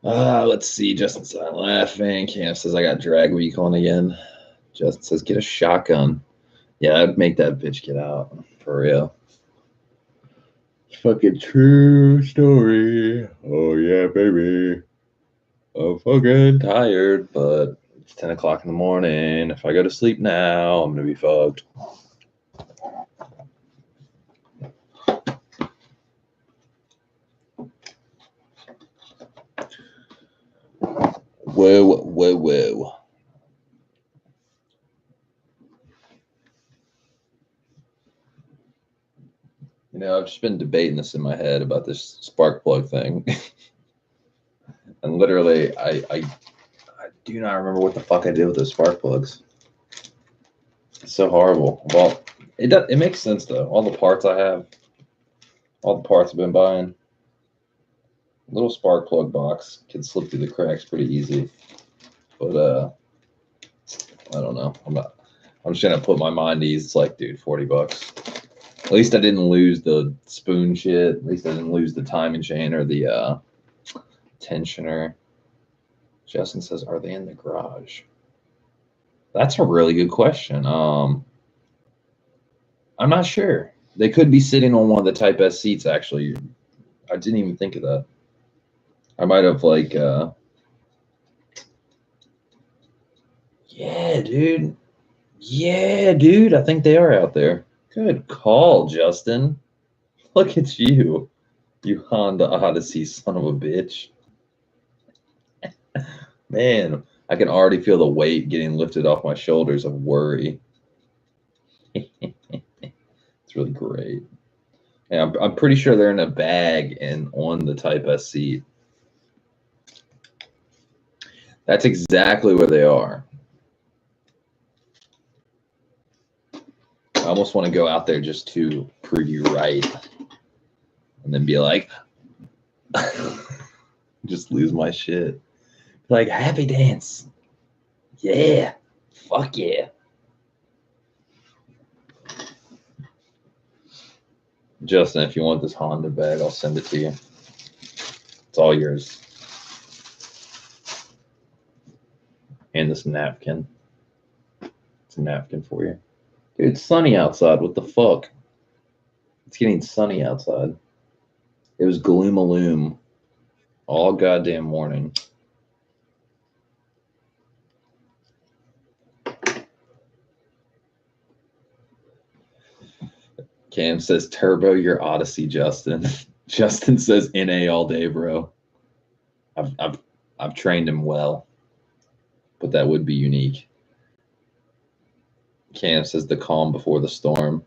Let's see. Justin said, laughing. Cam says, I got drag week on again. Justin says, get a shotgun. Yeah, I'd make that bitch get out. For real. Fucking true story. Oh, yeah, baby. I'm fucking tired, but it's 10 o'clock in the morning. If I go to sleep now, I'm going to be fucked. Whoa. You know, I've just been debating this in my head about this spark plug thing. And literally, I do not remember what the fuck I did with those spark plugs. It's so horrible. Well, it makes sense, though. All the parts I have, all the parts I've been buying, little spark plug box can slip through the cracks pretty easy. But, I don't know. I'm just going to put my mind at ease. It's like, dude, $40. At least I didn't lose the spoon shit. At least I didn't lose the timing chain or the tensioner. Justin says, are they in the garage? That's a really good question. I'm not sure. They could be sitting on one of the Type S seats, actually. I didn't even think of that. I might have, like, yeah, dude. Yeah, dude. I think they are out there. Good call, Justin. Look at you. You Honda Odyssey son of a bitch. Man, I can already feel the weight getting lifted off my shoulders of worry. It's really great. And I'm pretty sure they're in a bag and on the Type S seat. That's exactly where they are. I almost want to go out there just to prove you right. And then be like, just lose my shit. Like, happy dance. Yeah. Fuck yeah. Justin, if you want this Honda bag, I'll send it to you. It's all yours. And this napkin. It's a napkin for you. Dude, it's sunny outside. What the fuck? It's getting sunny outside. It was gloom-a-loom all goddamn morning. Cam says, turbo your Odyssey, Justin. Justin says, NA all day, bro. I've trained him well, but that would be unique. Cam says, the calm before the storm.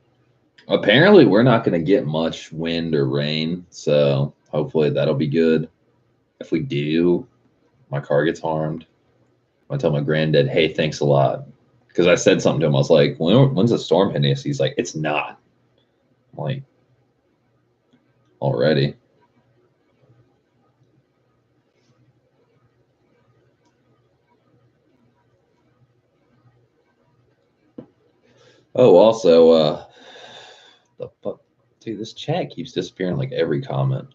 Apparently, we're not going to get much wind or rain, so hopefully that'll be good. If we do, my car gets harmed. I tell my granddad, hey, thanks a lot. Because I said something to him. I was like, when's the storm hitting us? He's like, it's not. I'm like, already. Oh, also, the fuck, dude, this chat keeps disappearing like every comment.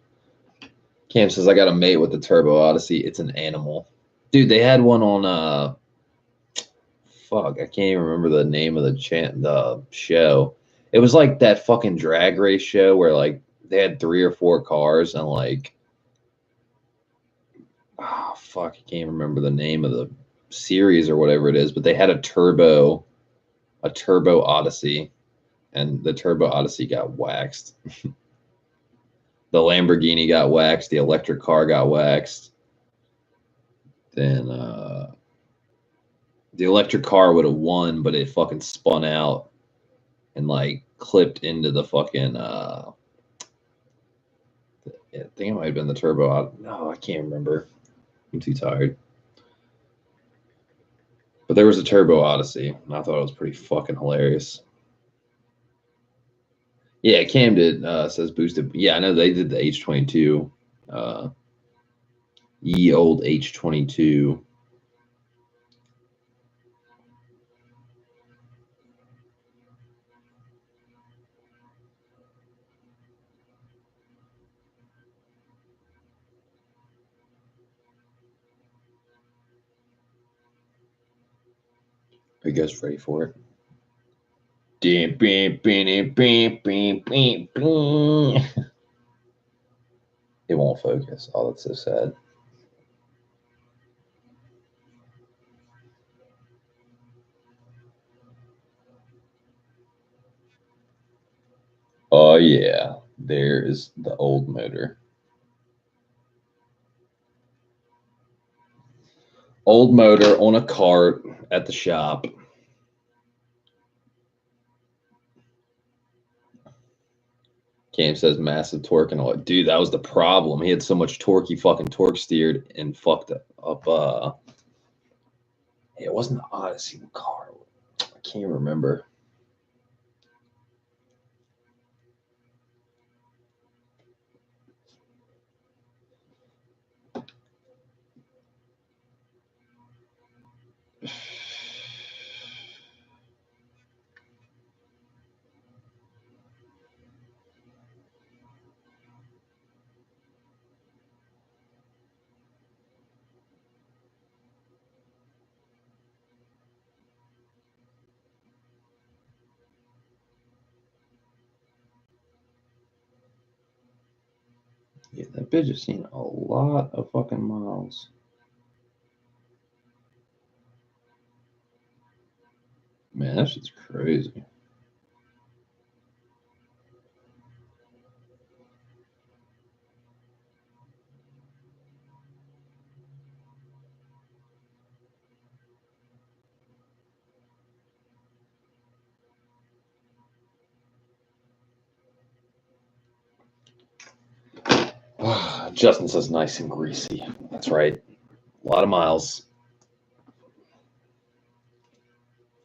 Cam says, I got a mate with the Turbo Odyssey. It's an animal. Dude, they had one on, fuck, I can't even remember the name of the show. It was like that fucking drag race show where, like, they had 3 or 4 cars and, like, oh, fuck, I can't remember the name of the series or whatever it is, but they had a Turbo Odyssey, and the Turbo Odyssey got waxed. The Lamborghini got waxed. The electric car got waxed. Then the electric car would have won, but it fucking spun out and like clipped into the fucking. I think it might have been the Turbo. No, I can't remember. I'm too tired. But there was a Turbo Odyssey, and I thought it was pretty fucking hilarious. Yeah, Cam did, says boosted. Yeah, I know they did the H22. Ye old H22. Are you guys ready for it? It won't focus. Oh, that's so sad. Oh, yeah. There is the old motor. Old motor on a cart at the shop. Cam says massive torque and all. Dude, that was the problem. He had so much torque, he fucking torque steered and fucked up. It wasn't the Odyssey car. I can't remember. Yeah, that bitch has seen a lot of fucking miles. Man, that shit's crazy. Justin says nice and greasy. That's right. A lot of miles.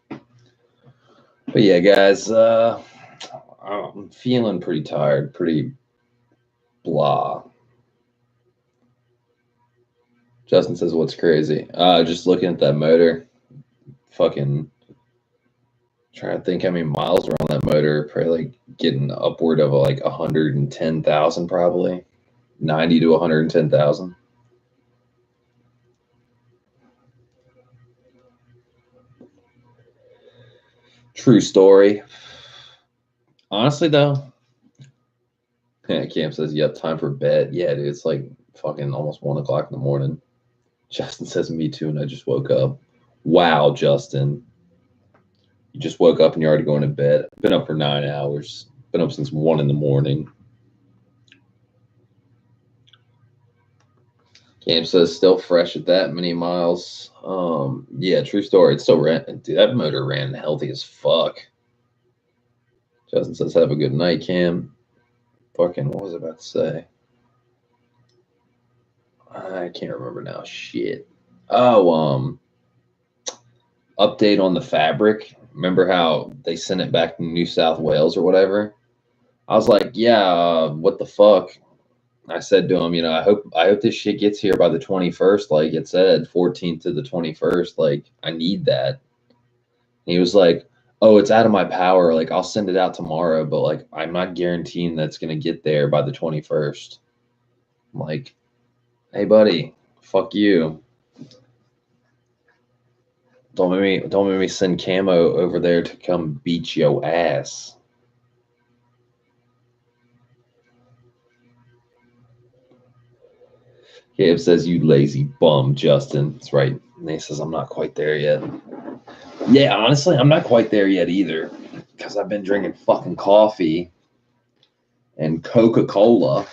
But yeah, guys, I'm feeling pretty tired, pretty blah. Justin says, what's crazy? Just looking at that motor, fucking trying to think how many miles are on that motor. Probably like getting upward of like 110,000, probably 90 to 110,000. True story. Honestly, though, yeah, Cam says, yep, time for bed. Yeah, dude, it's like fucking almost 1 o'clock in the morning. Justin says, me too, and I just woke up. Wow, Justin. You just woke up and you're already going to bed. Been up for 9 hours. Been up since 1 in the morning. Cam says, still fresh at that many miles. Yeah, true story. It's still ran. Dude, that motor ran healthy as fuck. Justin says, have a good night, Cam. Fucking, what was I about to say? I can't remember now. Shit. Oh, update on the fabric. Remember how they sent it back to New South Wales or whatever? I was like, yeah, what the fuck? I said to him, you know, I hope this shit gets here by the 21st, like it said, 14th to the 21st. Like, I need that. And he was like, oh, it's out of my power. Like, I'll send it out tomorrow, but like, I'm not guaranteeing that's gonna get there by the 21st. I'm like, hey buddy, fuck you. Don't make me send Camo over there to come beat your ass. Gabe says, you lazy bum, Justin. That's right. And he says, I'm not quite there yet. Yeah, honestly, I'm not quite there yet either. Because I've been drinking fucking coffee and Coca-Cola.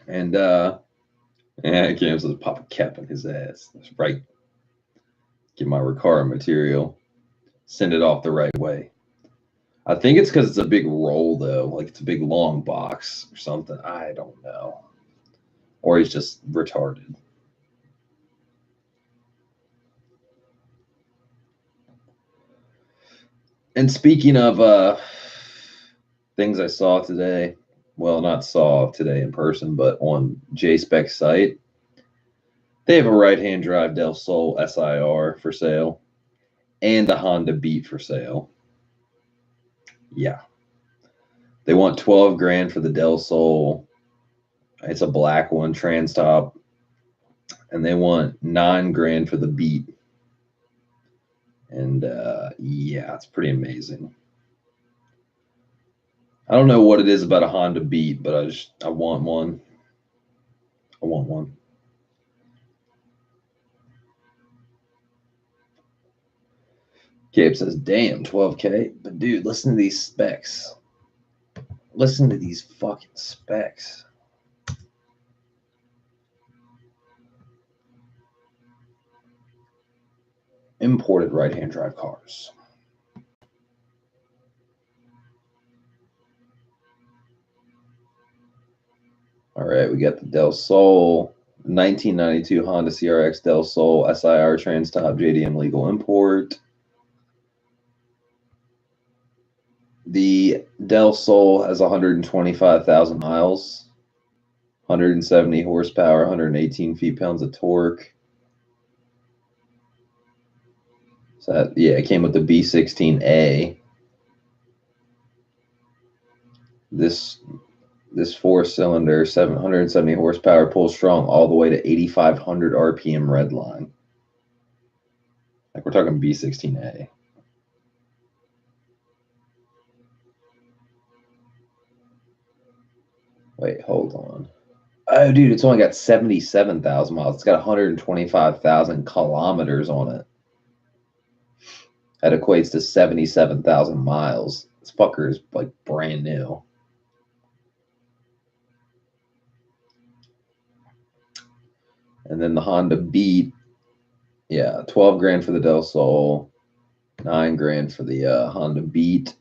And Cam says, pop a cap in his ass. That's right. Get my Recaro material. Send it off the right way. I think it's because it's a big roll, though. Like, it's a big, long box or something. I don't know. Or he's just retarded. And speaking of things I saw today, well, not saw today in person, but on JSpec's site, they have a right-hand drive Del Sol SIR for sale and a Honda Beat for sale. Yeah. They want 12 grand for the Del Sol. It's a black one, trans top. And they want 9 grand for the Beat. And yeah, it's pretty amazing. I don't know what it is about a Honda Beat, but I want one. I want one. Gabe says, damn, 12K. But dude, listen to these specs. Listen to these fucking specs. Imported right-hand drive cars. All right, we got the Del Sol, 1992 Honda CRX Del Sol SIR trans top JDM legal import. The Del Sol has 125,000 miles, 170 horsepower, 118 feet-pounds of torque. So that, yeah, it came with the B16A. This 4-cylinder, 770 horsepower, pulls strong all the way to 8,500 RPM redline. Like, we're talking B16A. Wait, hold on. Oh, dude, it's only got 77,000 miles. It's got 125,000 kilometers on it. That equates to 77,000 miles. This fucker is, like, brand new. And then the Honda Beat, yeah, 12 grand for the Del Sol, 9 grand for the Honda Beat.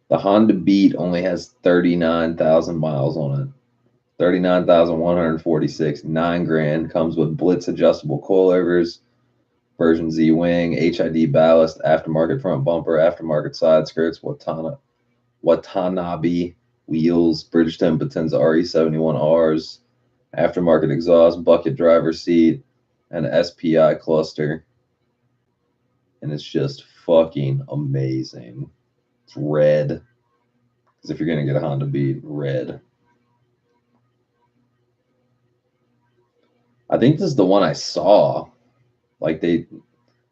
The Honda Beat only has 39,000 miles on it. 39,146, 9 grand. Comes with Blitz adjustable coilovers, version Z wing, HID ballast, aftermarket front bumper, aftermarket side skirts, Watanabe wheels, Bridgestone Potenza RE71Rs, aftermarket exhaust, bucket driver seat, and an SPI cluster. And it's just fucking amazing. It's red. Because if you're going to get a Honda Beat, red. I think this is the one I saw. Like, they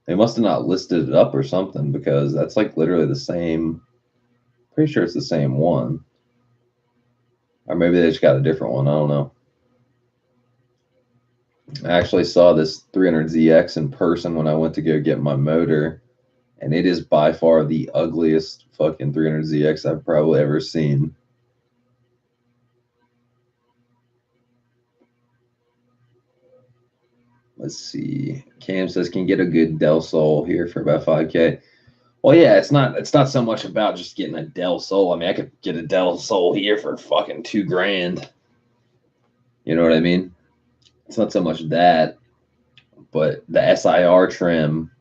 must have not listed it up or something, because that's like literally the same. Pretty sure it's the same one. Or maybe they just got a different one. I don't know. I actually saw this 300ZX in person when I went to go get my motor. And it is by far the ugliest fucking 300ZX I've probably ever seen. Let's see. Cam says, can get a good Del Sol here for about 5K. Well, yeah, it's not so much about just getting a Del Sol. I mean, I could get a Del Sol here for fucking 2 grand. You know what I mean? It's not so much that, but the SIR trim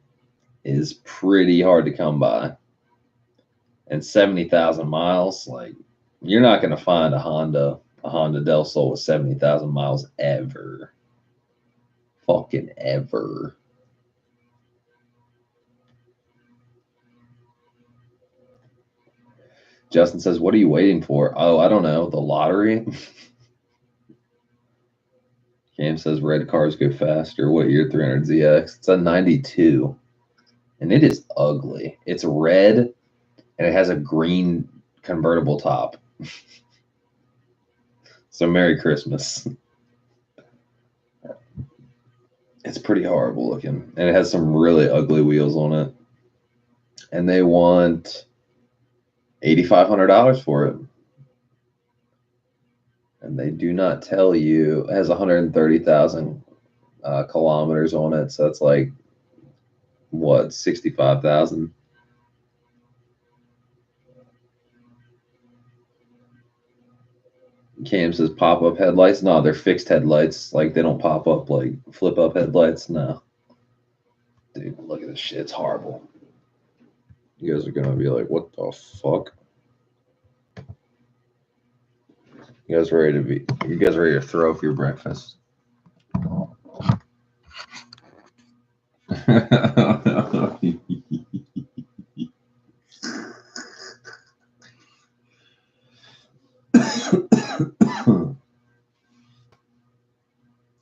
is pretty hard to come by. And 70,000 miles, like, You're not going to find a Honda Del Sol with 70,000 miles ever. Fucking ever. Justin says, what are you waiting for? Oh, I don't know. The lottery? Cam says, red cars go faster. What year 300ZX? It's a 92. And it is ugly. It's red, and it has a green convertible top. So Merry Christmas. It's pretty horrible looking. And it has some really ugly wheels on it. And they want $8,500 for it. And they do not tell you. It has 130,000 kilometers on it. So that's like, what, 65,000? Cam says pop-up headlights. No, they're fixed headlights. Like, they don't pop up like flip-up headlights. No. Dude, look at this shit. It's horrible. You guys are going to be like, what the fuck? You guys ready to throw up your breakfast?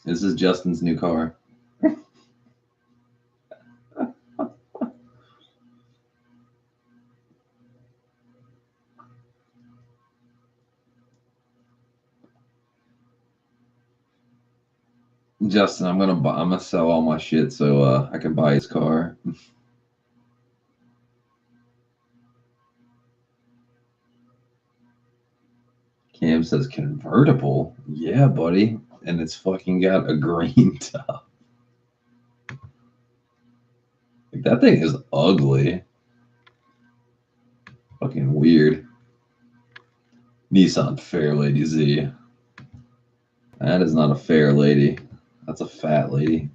This is Justin's new car. Justin, I'm gonna sell all my shit so I can buy his car. Cam says convertible. Yeah, buddy. And it's fucking got a green top. Like, that thing is ugly. Fucking weird. Nissan Fairlady Z. That is not a fair lady. That's a fat lady.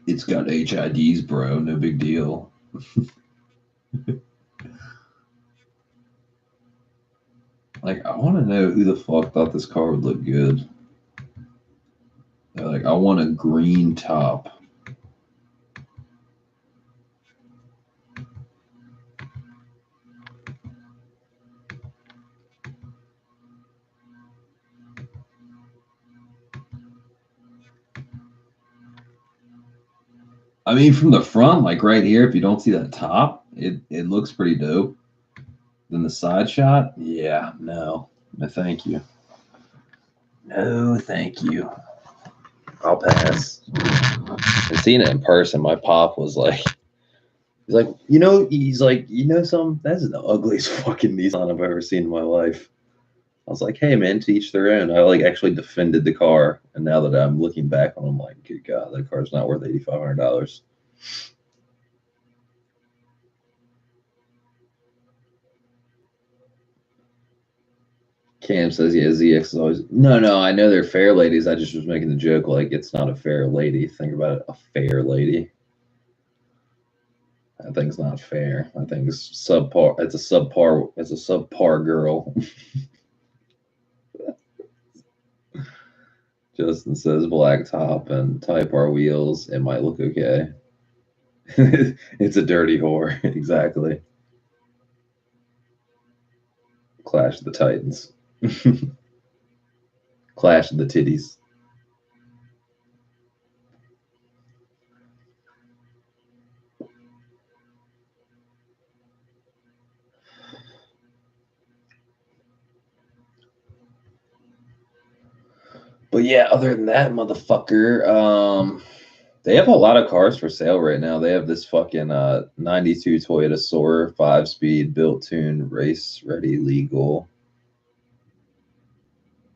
It's got HIDs, bro. No big deal. Like, I want to know who the fuck thought this car would look good. They're like, I want a green top. I mean, from the front, like right here, if you don't see that top, it looks pretty dope. Then the side shot, yeah, no thank you. No, thank you. I'll pass. And seeing it in person, my pop was like, he's like, something? That's the ugliest fucking Nissan I've ever seen in my life. I was like, hey man, to each their own. I like actually defended the car, and now that I'm looking back on it, I'm like, good God, that car's not worth $8,500. Cam says, yeah, ZX is always no. I know they're fair ladies. I just was making the joke like it's not a fair lady. Think about it, a fair lady. That thing's not fair. That thing's subpar. It's a subpar girl. Justin says black top and Type R wheels. It might look okay. It's a dirty whore. Exactly. Clash of the Titans. Clash of the titties. But yeah, other than that, motherfucker, they have a lot of cars for sale right now. They have this fucking 92 Toyota Soarer, 5-speed, built, tuned, race ready, legal.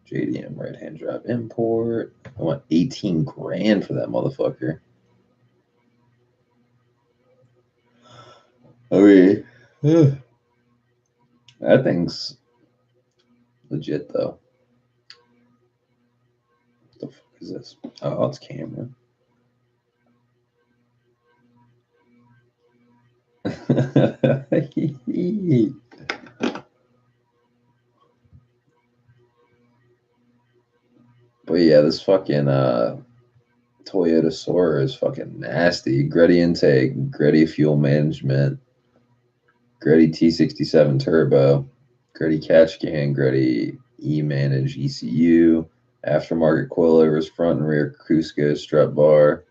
JDM right-hand drive import. I want 18 grand for that motherfucker. I mean, that thing's Legit though. What the fuck is this? Oh, it's camera. But yeah, this fucking Toyota Sora is fucking nasty. Greddy intake, Greddy fuel management, Greddy T67 turbo, Greddy catch can, Greddy E-manage ECU, aftermarket coilovers, front and rear Cusco strut bar,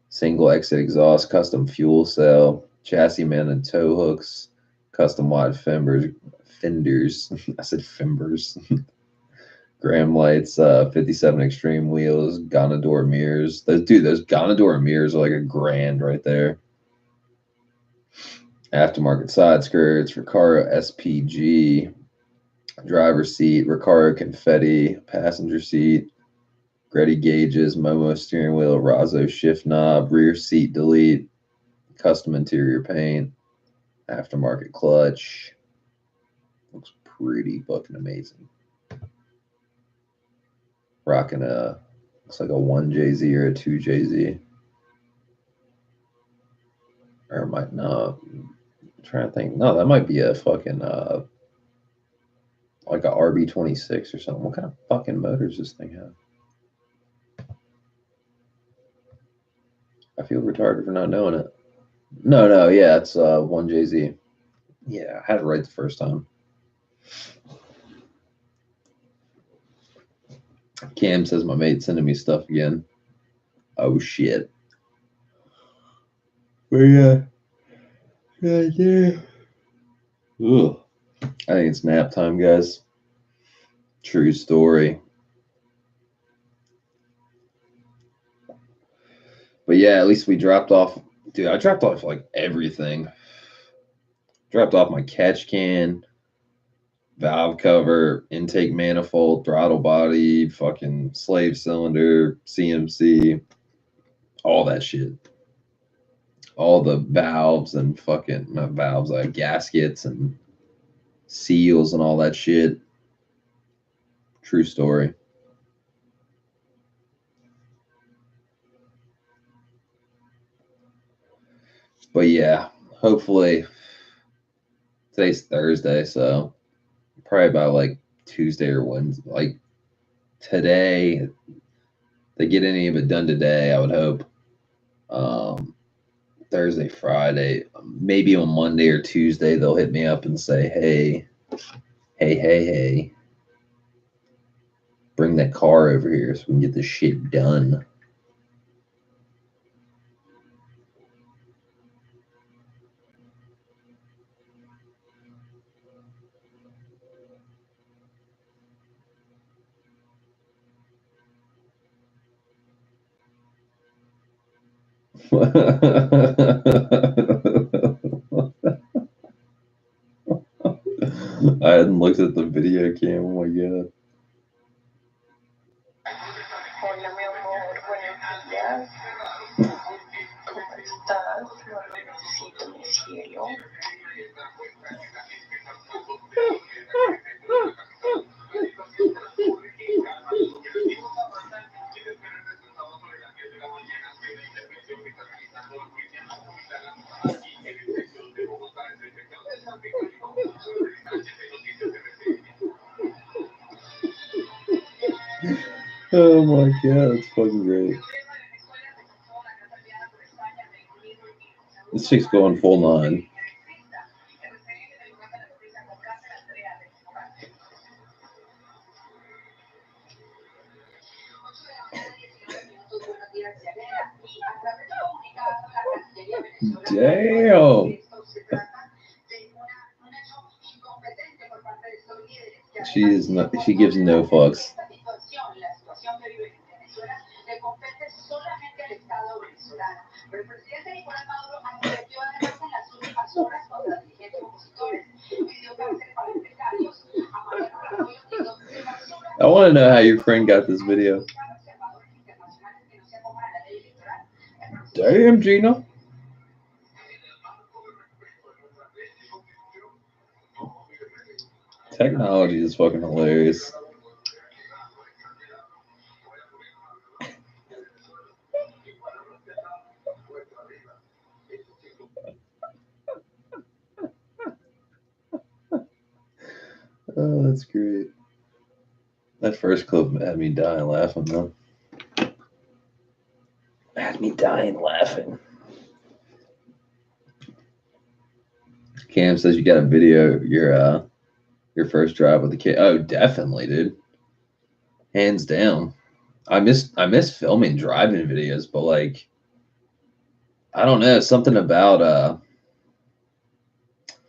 single exit exhaust, custom fuel cell, chassis mounted tow hooks, custom wide fenders. I said fenders. Graham lights, 57 extreme wheels, Ganador mirrors. Those Ganador mirrors are like $1,000 right there. Aftermarket side skirts, Recaro SPG, driver seat, Recaro confetti, passenger seat, Greddy gauges, Momo steering wheel, Razzo shift knob, rear seat delete, custom interior paint, aftermarket clutch. Looks pretty fucking amazing. Rocking looks like a 1JZ or a 2JZ. Or it might not. I'm trying to think. No, that might be a fucking like a RB26 or something. What kind of fucking motor does this thing have? I feel retarded for not knowing it. No, yeah, it's 1JZ. Yeah, I had it right the first time. Cam says my mate's sending me stuff again. Oh shit. But yeah. Ugh. I think it's nap time, guys. True story. But yeah, at least we dropped off. Dude, I dropped off like everything. Dropped off my catch can, valve cover, intake manifold, throttle body, fucking slave cylinder, CMC, all that shit. All the valves and fucking, not valves, gaskets and seals and all that shit. True story. But yeah, hopefully today's Thursday, so probably about like Tuesday or Wednesday. Like today, they get any of it done today, I would hope. Thursday, Friday, maybe on Monday or Tuesday, they'll hit me up and say, hey, bring that car over here so we can get this shit done. I hadn't looked at the video cam. Oh my god. Hola, mi amor, buenos días. ¿Cómo estás? No lo necesito, mi cielo. Oh my god, that's fucking great. This chick's going full 9. Damn. She gives no fucks. I want to know how your friend got this video. Damn, Gina. Techno. terminology is fucking hilarious. Oh, that's great. That first clip had me dying laughing, though. Had me dying laughing. Cam says you got a video your first drive with the kid. Oh, definitely, dude. Hands down. I miss filming driving videos, but like I don't know, something about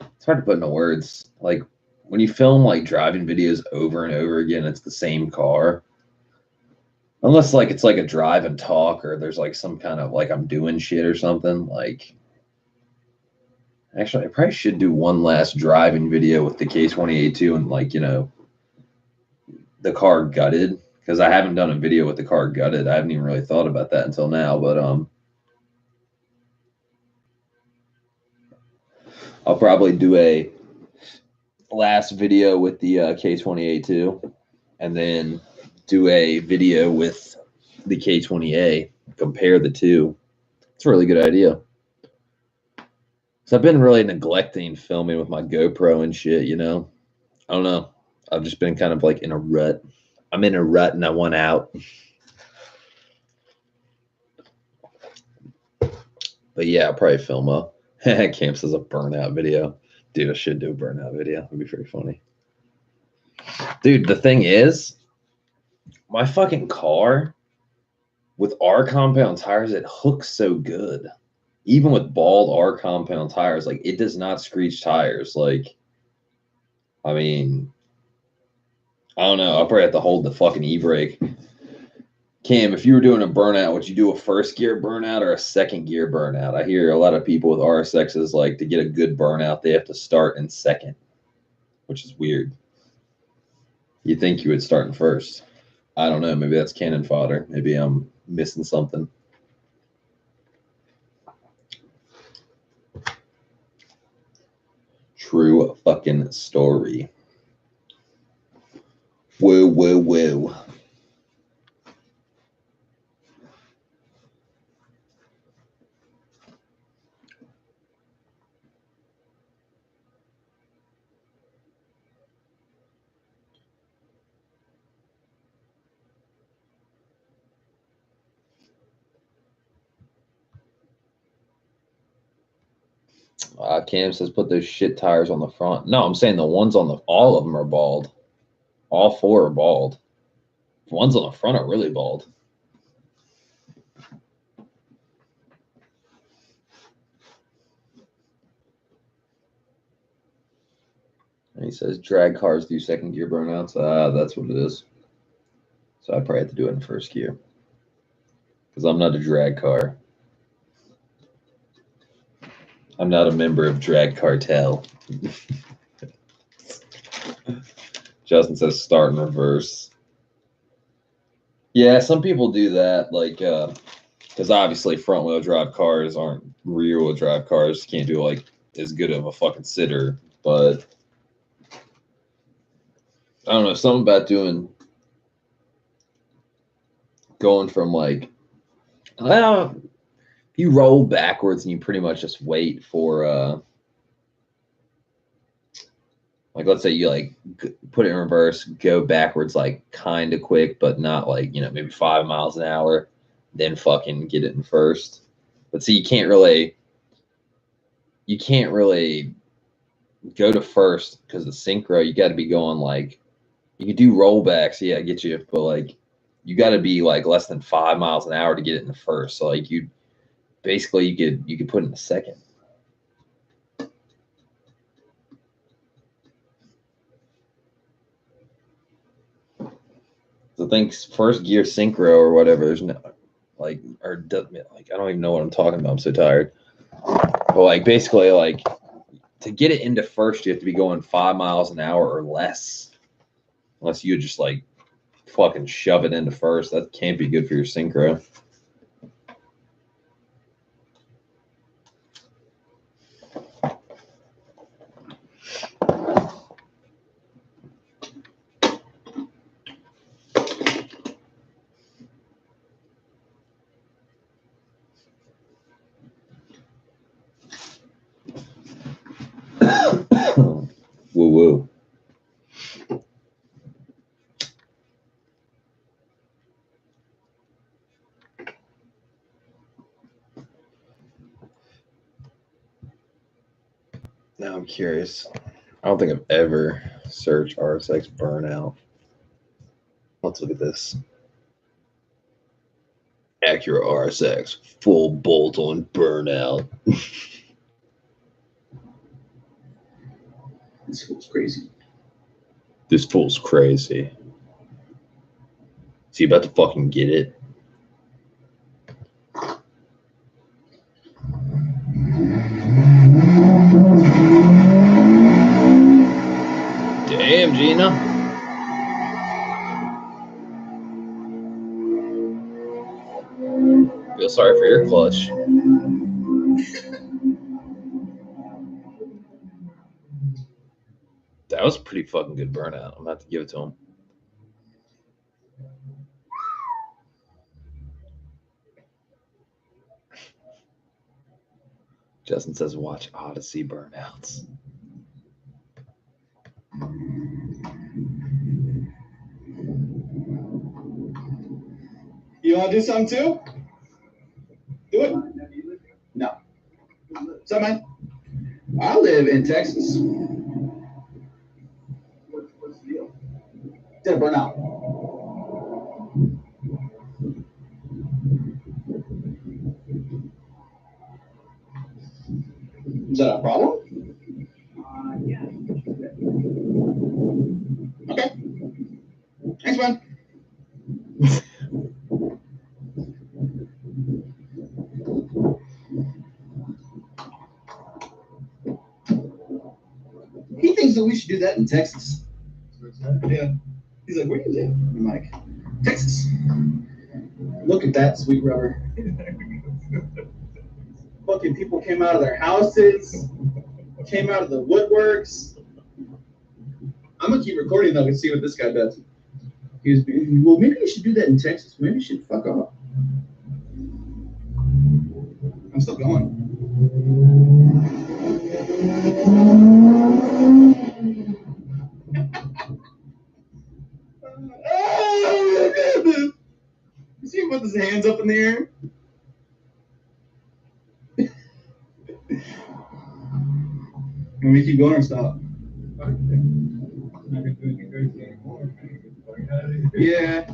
it's hard to put into words. Like when you film like driving videos over and over again, it's the same car. Unless like it's like a drive and talk or there's like some kind of like I'm doing shit or something. Like actually I probably should do one last driving video with the K28-2 and like, you know, the car gutted. Because I haven't done a video with the car gutted. I haven't even really thought about that until now, but I'll probably do a last video with the K28-2 and then do a video with the K20A, compare the two. It's a really good idea. So I've been really neglecting filming with my GoPro and shit, you know. I don't know. I've just been kind of like in a rut. I'm in a rut and I want out. But yeah, I'll probably film a Camp says a burnout video. Dude, I should do a burnout video. It'd be pretty funny. Dude, the thing is, my fucking car with R compound tires, it hooks so good. Even with bald R compound tires, like it does not screech tires. Like, I mean, I don't know. I'll probably have to hold the fucking e-brake. Cam, if you were doing a burnout, would you do a first gear burnout or a second gear burnout? I hear a lot of people with RSXs, like to get a good burnout, they have to start in second, which is weird. You'd think you would start in first. I don't know. Maybe that's cannon fodder. Maybe I'm missing something. True fucking story. Whoa, whoa, whoa. Cam says put those shit tires on the front. No, I'm saying the ones on the, all of them are bald. All four are bald. The ones on the front are really bald. And he says drag cars do second gear burnouts. That's what it is. So I probably have to do it in first gear. Because I'm not a drag car. I'm not a member of Drag Cartel. Justin says start in reverse. Yeah, some people do that, like, because obviously front wheel drive cars aren't rear wheel drive cars. Can't do like as good of a fucking sitter, but I don't know, something about going from like, well, you roll backwards and you pretty much just wait for like let's say you like put it in reverse, go backwards like kind of quick, but not like, you know, maybe 5 miles an hour, then fucking get it in first. But see, you can't really go to first because the synchro, you got to be going like, you can do rollbacks, yeah, I get you, but like you got to be like less than 5 miles an hour to get it in the first. So like you basically you could put it in the second. So I think first gear synchro or whatever, there's no like, or like I don't even know what I'm talking about. I'm so tired. But like basically like to get it into first, you have to be going 5 miles an hour or less. Unless you just like fucking shove it into first. That can't be good for your synchro. woo. Now I'm curious. I don't think I've ever searched RSX burnout. Let's look at this. Acura RSX full bolt on burnout. This fool's crazy. This fool's crazy. Is he about to fucking get it? Damn, Gina. Feel sorry for your clutch. That was a pretty fucking good burnout. I'm about to give it to him. Justin says, watch Odyssey burnouts. You want to do something too? Do it. No. What's up, man? I live in Texas. What's the deal? Did a burnout. Is that a problem? Yeah. Okay. Thanks, man. He thinks that we should do that in Texas. Yeah. He's like, where do you live? I'm like, Texas. Look at that sweet rubber. Fucking people came out of their houses, came out of the woodworks. I'm gonna keep recording though and see what this guy does. He was, well, maybe you should do that in Texas. Maybe you should fuck off. I'm still going. Oh, you see him put his hands up in the air? Can we keep going or stop? Yeah.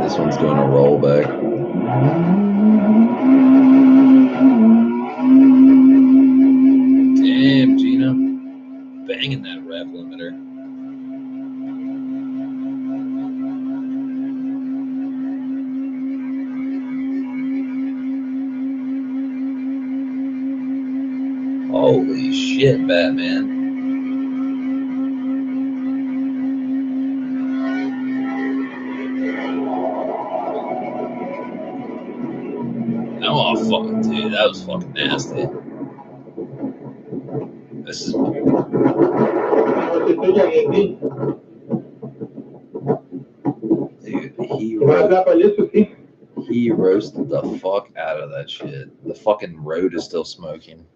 This one's doing a rollback. Damn, Gina. Banging that rev limiter. Holy shit, Batman. Oh, fuck, dude, that was fucking nasty. This is... Dude, he roasted the fuck out of that shit. The fucking road is still smoking.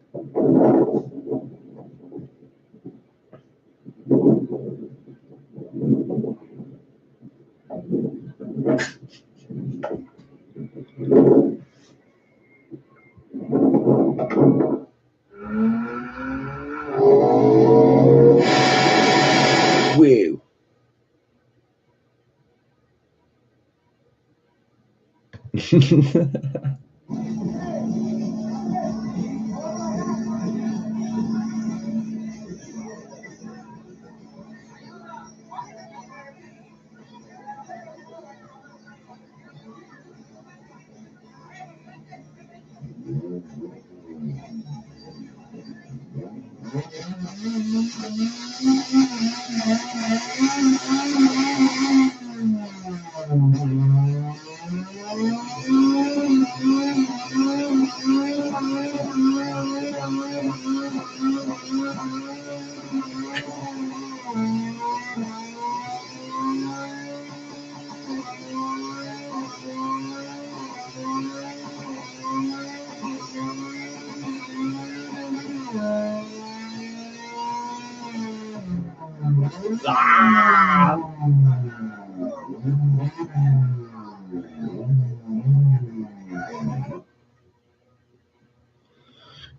Woo.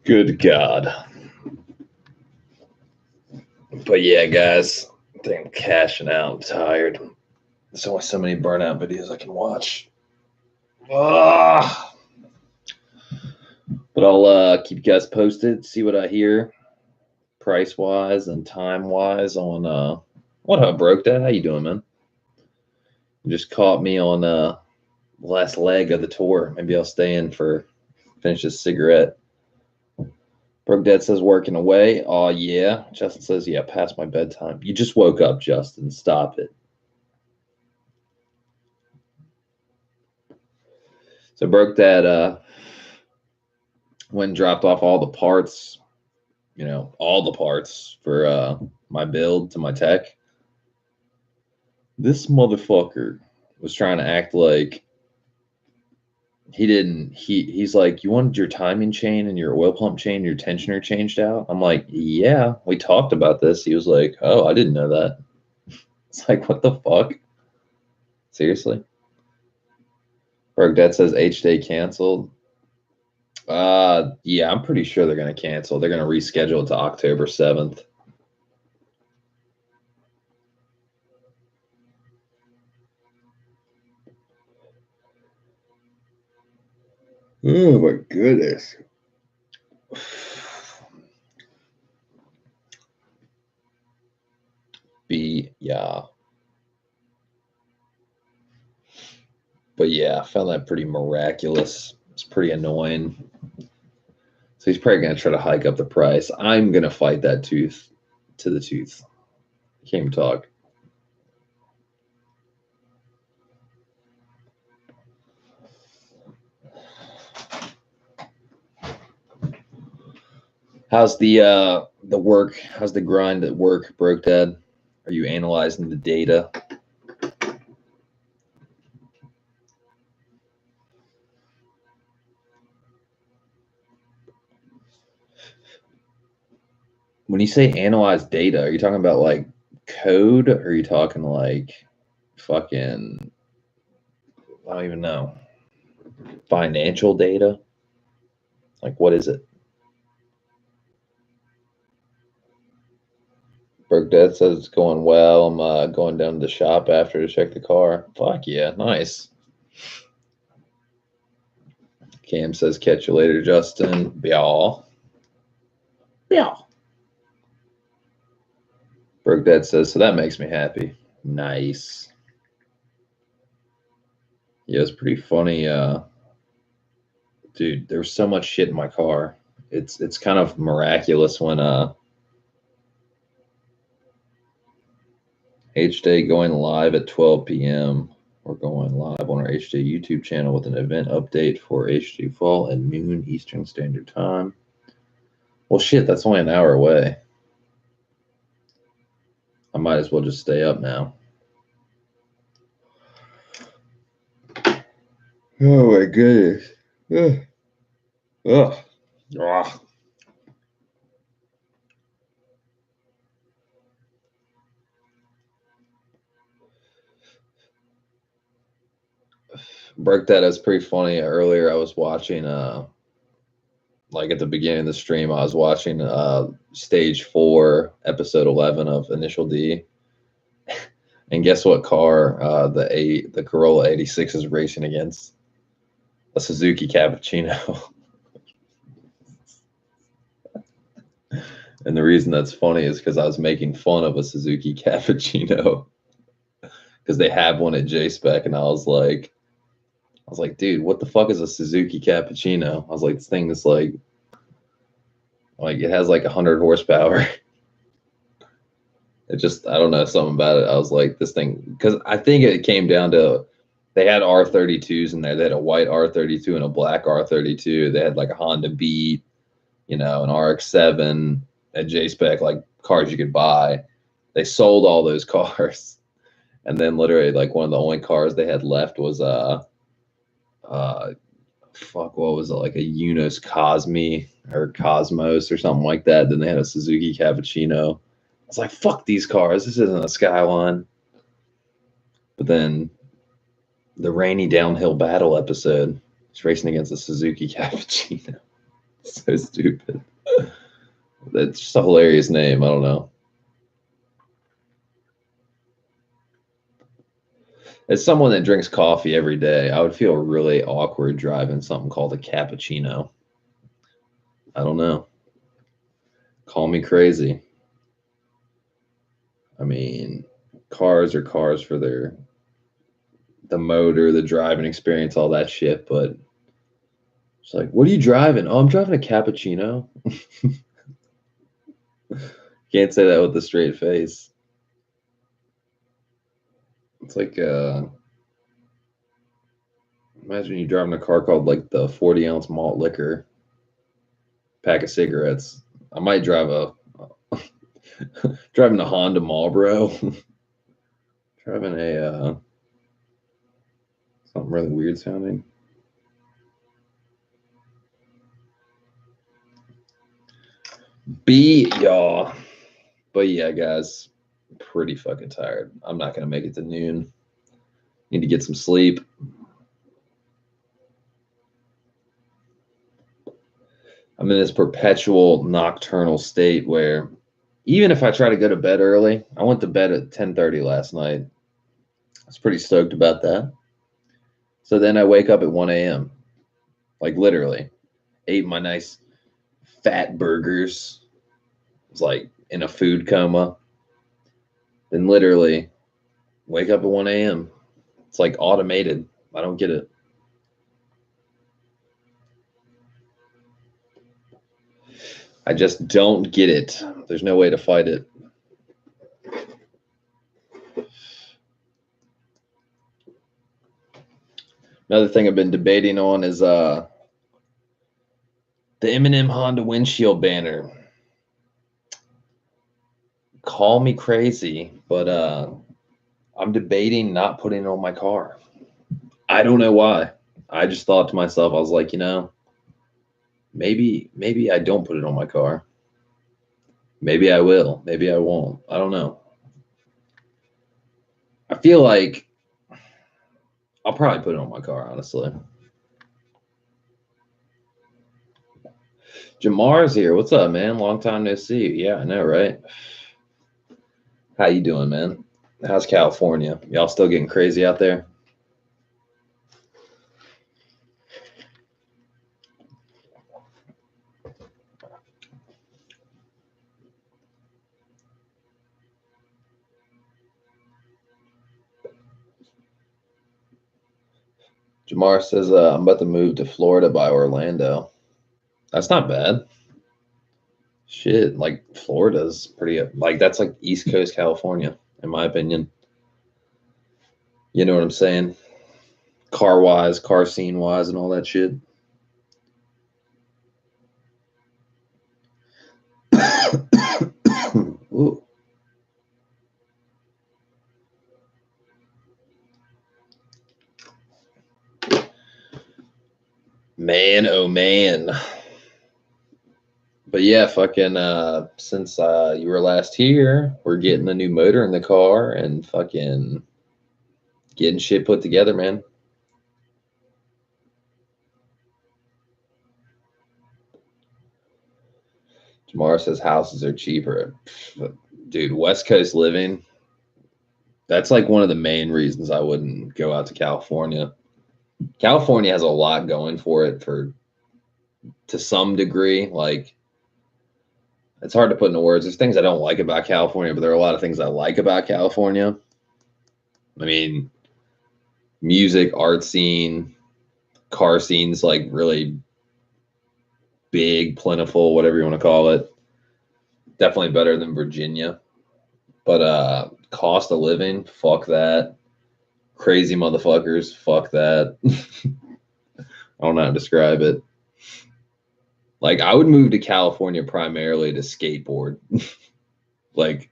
Good God. But yeah, guys, I think I'm cashing out. I'm tired. There's only so many burnout videos I can watch. Ah. But I'll keep you guys posted, see what I hear, price-wise and time-wise on what up, Broke Dad? How you doing, man? You just caught me on the last leg of the tour. Maybe I'll stay in for finish this cigarette. Broke Dad says working away. Oh yeah. Justin says, yeah, past my bedtime. You just woke up, Justin. Stop it. So Broke Dad went and dropped off all the parts, you know, all the parts for my build to my tech. This motherfucker was trying to act like he didn't. He's like, you wanted your timing chain and your oil pump chain, your tensioner changed out? I'm like, yeah, we talked about this. He was like, oh, I didn't know that. It's like, what the fuck? Seriously? Broke Dad says H-Day canceled. Yeah, I'm pretty sure they're gonna cancel. They're gonna reschedule it to October 7th. Oh my goodness. Yeah. But yeah, I found that pretty miraculous. It's pretty annoying. So he's probably gonna try to hike up the price. I'm gonna fight that tooth to the tooth. Can't even talk. How's the work? How's the grind at work, Broke Dad? Are you analyzing the data? When you say analyze data, are you talking about like code, or are you talking like fucking, I don't even know, financial data? Like, what is it? Broke Dad says it's going well. I'm going down to the shop after to check the car. Fuck yeah, nice. Cam says catch you later, Justin. Y'all. Yeah. Broke Dad says, so that makes me happy. Nice. Yeah, it's pretty funny. Dude, there's so much shit in my car. It's kind of miraculous when H-Day going live at 12 p.m. We're going live on our H-Day YouTube channel with an event update for H-Day Fall at noon Eastern Standard Time. Well, shit, that's only an hour away. I might as well just stay up now. Oh my goodness. Ugh. Ugh. Ugh. Broke That. It was pretty funny. Earlier I was watching like at the beginning of the stream, I was watching stage 4, episode 11 of Initial D. And guess what car the Corolla 86 is racing against? A Suzuki Cappuccino. And the reason that's funny is because I was making fun of a Suzuki Cappuccino because they have one at J-Spec, and I was like, dude, what the fuck is a Suzuki Cappuccino? I was like, this thing is like it has like 100 horsepower. It just, I don't know, something about it. I was like, this thing, because I think it came down to, they had R32s in there. They had a white R32 and a black R32. They had like a Honda Beat, you know, an RX-7 at J-Spec, like cars you could buy. They sold all those cars. And then literally like one of the only cars they had left was fuck, what was it, like a Unos Cosme or Cosmos or something like that. Then they had a Suzuki Cappuccino. was like, fuck these cars. This isn't a Skyline. But then the rainy downhill battle episode, he's racing against a Suzuki Cappuccino. So stupid. That's just a hilarious name. I don't know. As someone that drinks coffee every day, I would feel really awkward driving something called a cappuccino. I don't know. Call me crazy. I mean, cars are cars for the motor, the driving experience, all that shit, but it's like, what are you driving? Oh, I'm driving a cappuccino. Can't say that with a straight face. It's like imagine you driving a car called like the 40-ounce malt liquor pack of cigarettes. I might drive driving a Honda Marlboro. Driving a something really weird sounding. Y'all. But yeah, guys, pretty fucking tired. I'm not gonna make it to noon. Need to get some sleep. I'm in this perpetual nocturnal state where even if I try to go to bed early, I went to bed at 10:30 last night. I was pretty stoked about that. So then I wake up at 1 a.m. Like literally. Ate my nice fat burgers. Was like in a food coma. Then literally wake up at 1 a.m. It's like automated. I don't get it. I just don't get it. There's no way to fight it. Another thing I've been debating on is the Eminem Honda windshield banner. Call me crazy, but I'm debating not putting it on my car. I don't know why. I just thought to myself, I was like, maybe I don't put it on my car. Maybe I will. Maybe I won't. I don't know. I feel like I'll probably put it on my car, honestly. Jamar's here. What's up, man? Long time no see. Yeah, I know, right? How you doing, man? How's California? Y'all still getting crazy out there? Jamar says, I'm about to move to Florida by Orlando. That's not bad. Shit, like Florida's pretty, like that's like East Coast California, in my opinion. You know what I'm saying? Car-wise, car scene-wise, and all that shit. Ooh. Man, oh man. But yeah, fucking since you were last here, we're getting a new motor in the car and fucking getting shit put together, man. Jamar says houses are cheaper. Dude, West Coast living, that's like one of the main reasons I wouldn't go out to California. California has a lot going for it to some degree. Like, it's hard to put into words. There's things I don't like about California, but there are a lot of things I like about California. I mean, music, art scene, car scenes, like really big, plentiful, whatever you want to call it. Definitely better than Virginia. But cost of living, fuck that. Crazy motherfuckers, fuck that. I don't know how to describe it. Like, I would move to California primarily to skateboard. Like,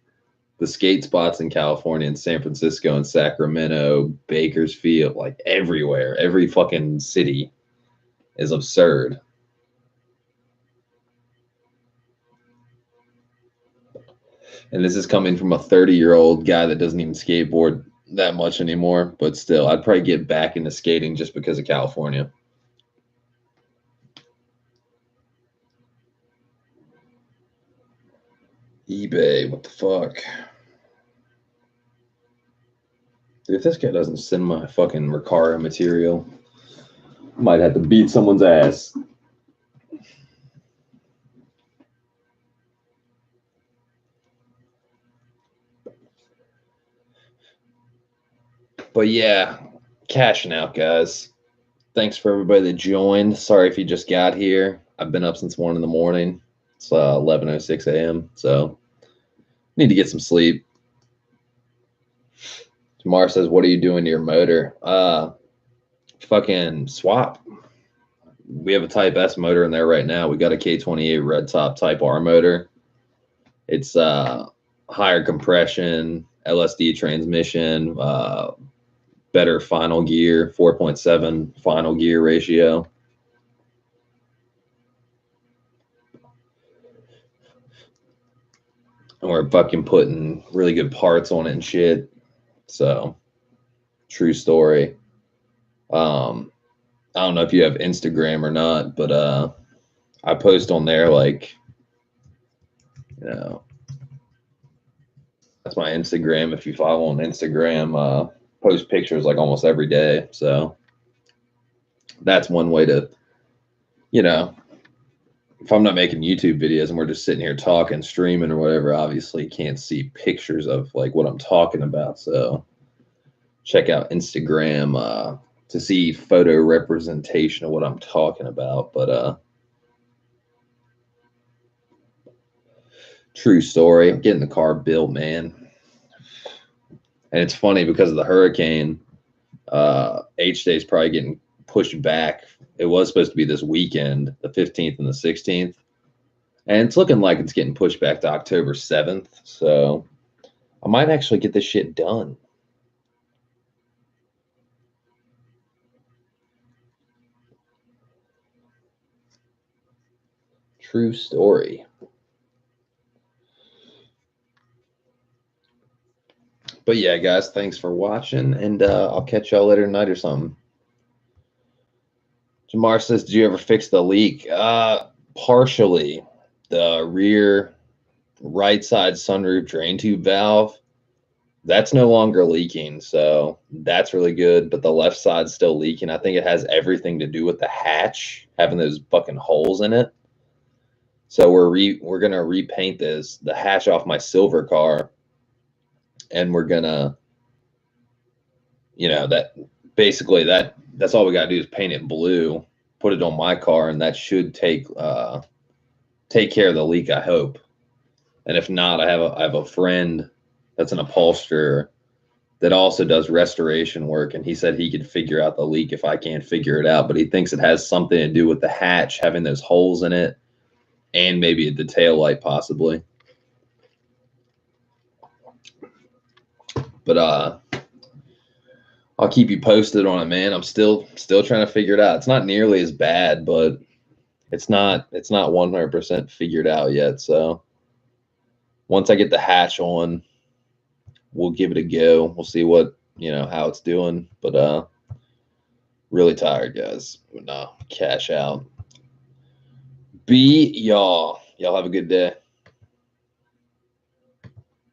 the skate spots in California and San Francisco and Sacramento, Bakersfield, like everywhere, every fucking city is And this is coming from a 30-year-old guy that doesn't even skateboard that much anymore. But still, I'd probably get back into skating just because of California. eBay, what the fuck? Dude, if this guy doesn't send my fucking Recaro material, I might have to beat someone's ass. But yeah, cashing out, guys. Thanks for everybody that joined. Sorry if you just got here. I've been up since 1 in the morning. It's 11:06 a.m. So need to get some sleep. Tamar says, "What are you doing to your motor?" Fucking swap. We have a Type S motor in there right now. We got a K28 red top Type R motor. It's higher compression, LSD transmission, better final gear, 4.7 final gear ratio. And we're fucking putting really good parts on it and shit. So, true story. I don't know if you have Instagram or not, but I post on there like, you know, that's my Instagram. If you follow on Instagram, post pictures like almost every day. So that's one way to, you know, if I'm not making YouTube videos and we're just sitting here talking, streaming or whatever, obviously you can't see pictures of like what I'm talking about. So check out Instagram to see photo representation of what I'm talking about. But true story, I'm getting the car built, man. And it's funny because of the hurricane, H-Day is probably getting pushed back. It was supposed to be this weekend, the 15th and the 16th. And it's looking like it's getting pushed back to October 7th. So I might actually get this shit done. True story. But yeah, guys, thanks for watching. And I'll catch y'all later tonight or something. Jamar says, did you ever fix the leak? Partially. The rear right side sunroof drain tube valve, that's no longer leaking. So that's really good. But the left side's still leaking. I think it has everything to do with the hatch, having those fucking holes in it. So we're going to repaint the hatch off my silver car. And we're going to, you know, that's all we got to do is paint it blue, put it on my car, and that should take care of the leak, I hope. And if not, I have a friend that's an upholsterer that also does restoration work, and he said he could figure out the leak if I can't figure it out. But he thinks it has something to do with the hatch having those holes in it, and maybe the tail light possibly. But I'll keep you posted on it, man. I'm still trying to figure it out. It's not nearly as bad, but it's not 100% figured out yet. So once I get the hatch on, we'll give it a go. We'll see what, how it's doing. But really tired, guys. But no, cash out. Be y'all. Y'all have a good day.